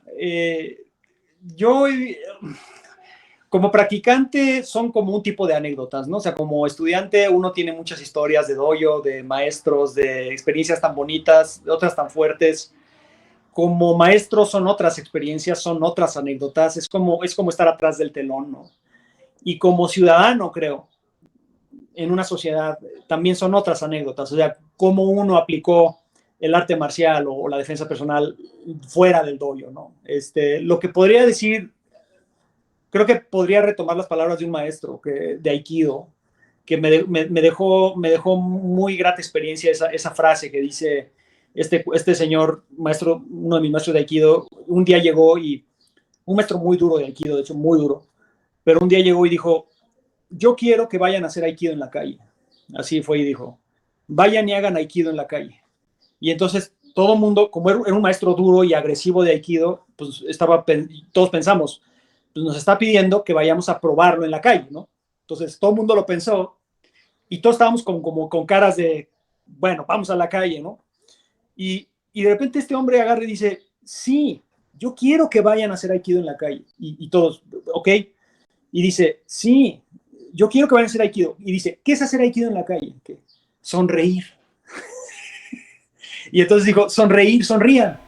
yo como practicante son como un tipo de anécdotas, ¿no? O sea, como estudiante uno tiene muchas historias de dojo, de maestros, de experiencias tan bonitas, de otras tan fuertes. Como maestro son otras experiencias, son otras anécdotas, es como estar atrás del telón, ¿no? Y como ciudadano, creo, en una sociedad también son otras anécdotas, o sea, cómo uno aplicó el arte marcial o la defensa personal fuera del dojo, ¿no? Lo que podría decir, creo que podría retomar las palabras de un maestro de Aikido, que me dejó muy grata experiencia esa frase que dice este señor, maestro, uno de mis maestros de Aikido, un día llegó y, un maestro muy duro de Aikido, de hecho muy duro, pero un día llegó y dijo, yo quiero que vayan a hacer Aikido en la calle. Así fue y dijo, vayan y hagan Aikido en la calle. Y entonces todo el mundo, como era un maestro duro y agresivo de Aikido, pues todos pensamos, pues nos está pidiendo que vayamos a probarlo en la calle, ¿no? Entonces todo el mundo lo pensó y todos estábamos como con caras de, bueno, vamos a la calle, ¿no? Y de repente este hombre agarra y dice, sí, yo quiero que vayan a hacer Aikido en la calle. Y todos, ok. Y dice, sí, yo quiero que vayan a hacer Aikido. Y dice, ¿qué es hacer Aikido en la calle? ¿Qué? Sonreír. Y entonces dijo, sonreír, sonrían.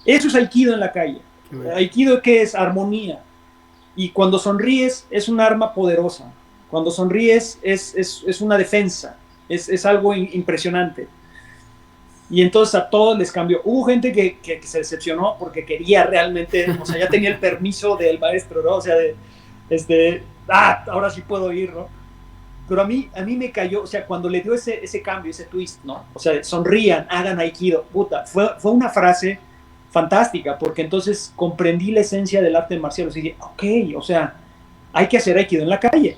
Eso es Aikido en la calle. Aikido, ¿qué es? Armonía. Y cuando sonríes es un arma poderosa. Cuando sonríes es una defensa. Es algo impresionante. Y entonces a todos les cambió. Hubo gente que se decepcionó porque quería realmente, o sea, ya tenía el permiso del maestro, ¿no? O sea, ahora sí puedo ir, ¿no? Pero a mí me cayó, o sea, cuando le dio ese cambio, ese twist, ¿no? O sea, sonrían, hagan Aikido, puta, fue una frase fantástica, porque entonces comprendí la esencia del arte marcial. O sea, dije, ok, o sea, hay que hacer Aikido en la calle.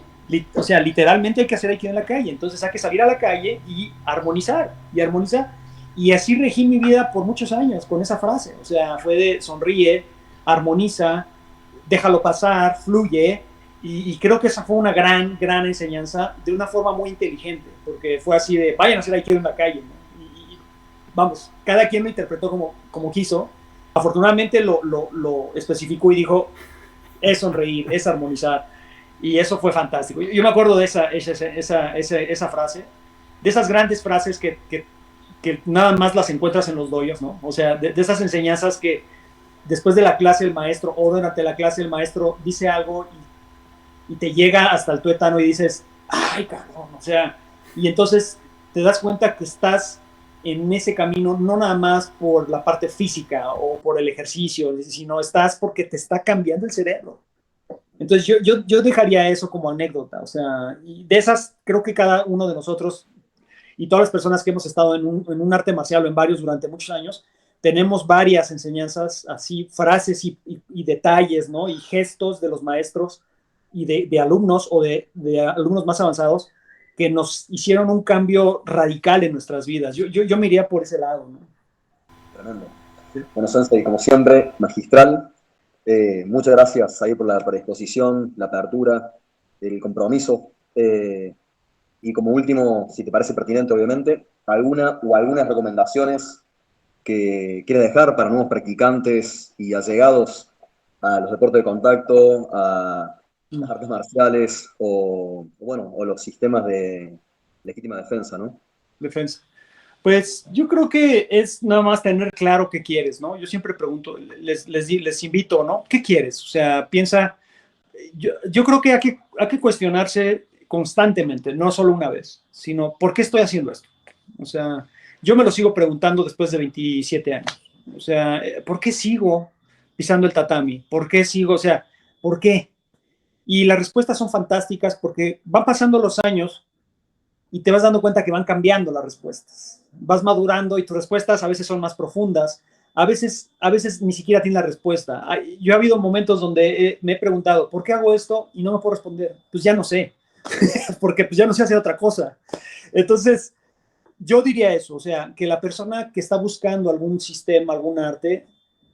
O sea, literalmente hay que hacer Aikido en la calle. Entonces hay que salir a la calle y armonizar, y armonizar. Y así regí mi vida por muchos años con esa frase. O sea, fue de sonríe, armoniza, déjalo pasar, fluye. Y creo que esa fue una gran enseñanza de una forma muy inteligente, porque fue así de, vayan a hacer Aikido en la calle, ¿no? Y vamos, cada quien lo interpretó como quiso. Afortunadamente lo especificó y dijo, es sonreír, es armonizar. Y eso fue fantástico. Yo me acuerdo de esa frase, de esas grandes frases que nada más las encuentras en los dojos, ¿no? O sea, de esas enseñanzas que después de la clase el maestro, o durante la clase el maestro dice algo y te llega hasta el tuétano y dices, ay, cabrón, o sea, y entonces te das cuenta que estás en ese camino no nada más por la parte física o por el ejercicio, sino estás porque te está cambiando el cerebro. Entonces yo dejaría eso como anécdota, o sea, y de esas creo que cada uno de nosotros y todas las personas que hemos estado en un arte marcial o en varios durante muchos años, tenemos varias enseñanzas, así, frases y detalles, ¿no? Y gestos de los maestros y de alumnos o de alumnos más avanzados que nos hicieron un cambio radical en nuestras vidas. Yo me iría por ese lado, ¿no? Tremendo. Bueno, Sensei, como siempre, magistral. Muchas gracias ahí por la predisposición, la apertura, el compromiso. Y como último, si te parece pertinente, obviamente, algunas recomendaciones que quiere dejar para nuevos practicantes y allegados a los deportes de contacto, a las artes marciales o los sistemas de legítima defensa, ¿no? Defensa. Pues yo creo que es nada más tener claro qué quieres, ¿no? Yo siempre pregunto, les invito, ¿no? ¿Qué quieres? O sea, piensa, yo creo que hay que cuestionarse constantemente, no solo una vez, sino ¿por qué estoy haciendo esto? O sea, yo me lo sigo preguntando después de 27 años. O sea, ¿por qué sigo pisando el tatami? ¿Por qué sigo? O sea, ¿por qué? Y las respuestas son fantásticas porque van pasando los años y te vas dando cuenta que van cambiando las respuestas. Vas madurando y tus respuestas a veces son más profundas. A veces ni siquiera tienes la respuesta. Yo he habido momentos donde me he preguntado, ¿por qué hago esto? Y no me puedo responder. Pues ya no sé. Porque pues ya no sé hacer otra cosa. Entonces, yo diría eso, o sea, que la persona que está buscando algún sistema, algún arte,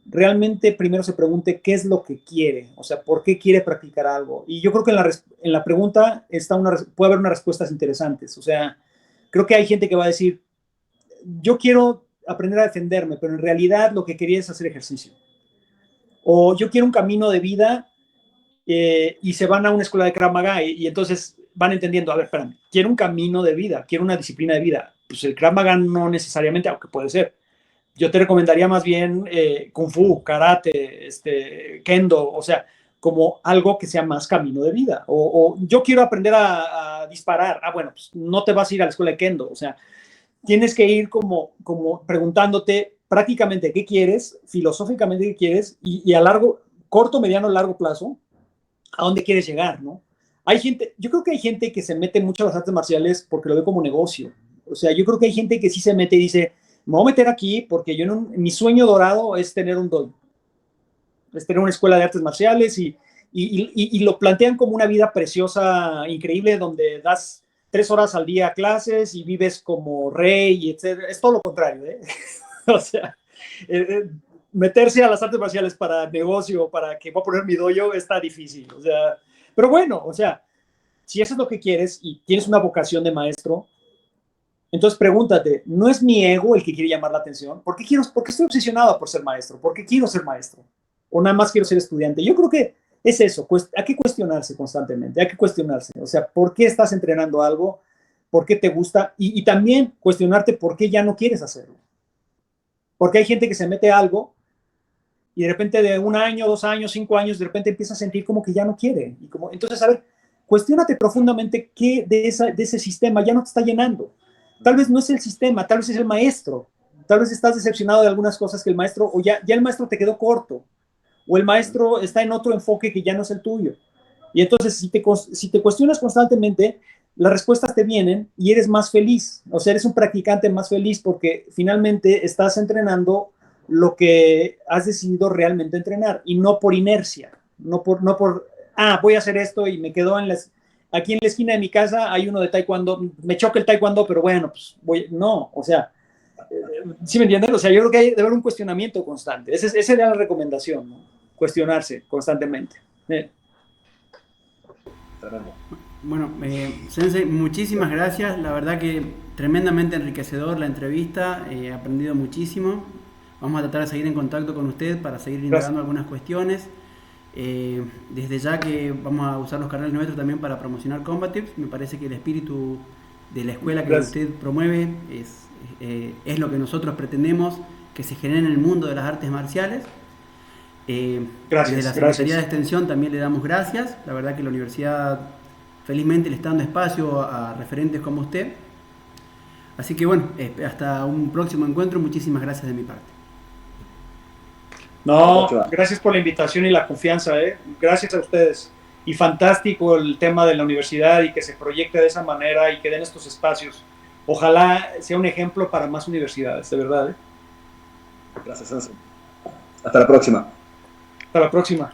realmente primero se pregunte qué es lo que quiere, o sea, por qué quiere practicar algo. Y yo creo que en la pregunta puede haber unas respuestas interesantes. O sea, creo que hay gente que va a decir, yo quiero aprender a defenderme, pero en realidad lo que quería es hacer ejercicio. O yo quiero un camino de vida y se van a una escuela de Krav Maga y entonces van entendiendo, a ver, espérame, quiero un camino de vida, quiero una disciplina de vida. Pues el Krav Maga no necesariamente, aunque puede ser. Yo te recomendaría más bien Kung Fu, Karate, Kendo, o sea, como algo que sea más camino de vida. O yo quiero aprender a disparar. Bueno, pues no te vas a ir a la escuela de Kendo. O sea, tienes que ir como preguntándote prácticamente qué quieres, filosóficamente qué quieres, y a corto, mediano, largo plazo, a dónde quieres llegar, ¿no? Yo creo que hay gente que se mete mucho a las artes marciales porque lo ve como negocio. O sea, yo creo que hay gente que sí se mete y dice, me voy a meter aquí porque mi sueño dorado es tener un dojo, es tener una escuela de artes marciales y lo plantean como una vida preciosa, increíble, donde das 3 horas al día a clases y vives como rey, etc. Es todo lo contrario, ¿eh? O sea, meterse a las artes marciales para negocio, para que voy a poner mi dojo, está difícil. O sea, pero bueno, o sea, si eso es lo que quieres y tienes una vocación de maestro, entonces pregúntate, ¿no es mi ego el que quiere llamar la atención? ¿Por qué estoy obsesionado por ser maestro? ¿Por qué quiero ser maestro? ¿O nada más quiero ser estudiante? Yo creo que es eso, hay que cuestionarse constantemente, hay que cuestionarse. O sea, ¿por qué estás entrenando algo? ¿Por qué te gusta? Y también cuestionarte por qué ya no quieres hacerlo. Porque hay gente que se mete a algo y de repente de 1 año, 2 años, 5 años, de repente empieza a sentir como que ya no quiere. Entonces, a ver, cuestiónate profundamente qué de ese sistema ya no te está llenando. Tal vez no es el sistema, tal vez es el maestro. Tal vez estás decepcionado de algunas cosas que el maestro, o ya el maestro te quedó corto, o el maestro está en otro enfoque que ya no es el tuyo. Y entonces, si te cuestionas constantemente, las respuestas te vienen y eres más feliz. O sea, eres un practicante más feliz porque finalmente estás entrenando lo que has decidido realmente entrenar y no por inercia, no por voy a hacer esto y me quedo aquí en la esquina de mi casa hay uno de taekwondo, me choca el taekwondo, pero bueno, pues no, o sea, ¿sí me entienden? O sea, yo creo que hay de haber un cuestionamiento constante. Esa era la recomendación, ¿no? Cuestionarse constantemente. Bueno, Sensei, muchísimas gracias. La verdad que tremendamente enriquecedor la entrevista. He aprendido muchísimo. Vamos a tratar de seguir en contacto con usted para seguir indagando algunas cuestiones. Desde ya que vamos a usar los canales nuestros también para promocionar Combatives. Me parece que el espíritu de la escuela que usted promueve es lo que nosotros pretendemos que se genere en el mundo de las artes marciales. Desde la Secretaría de Extensión también le damos gracias. La verdad que la universidad felizmente le está dando espacio a referentes como usted. Así que bueno, hasta un próximo encuentro. Muchísimas gracias de mi parte. No, gracias por la invitación y la confianza, ¿eh? Gracias a ustedes. Y fantástico el tema de la universidad y que se proyecte de esa manera y que den estos espacios. Ojalá sea un ejemplo para más universidades, de verdad, ¿eh? Gracias, Sensei. Hasta la próxima. Hasta la próxima.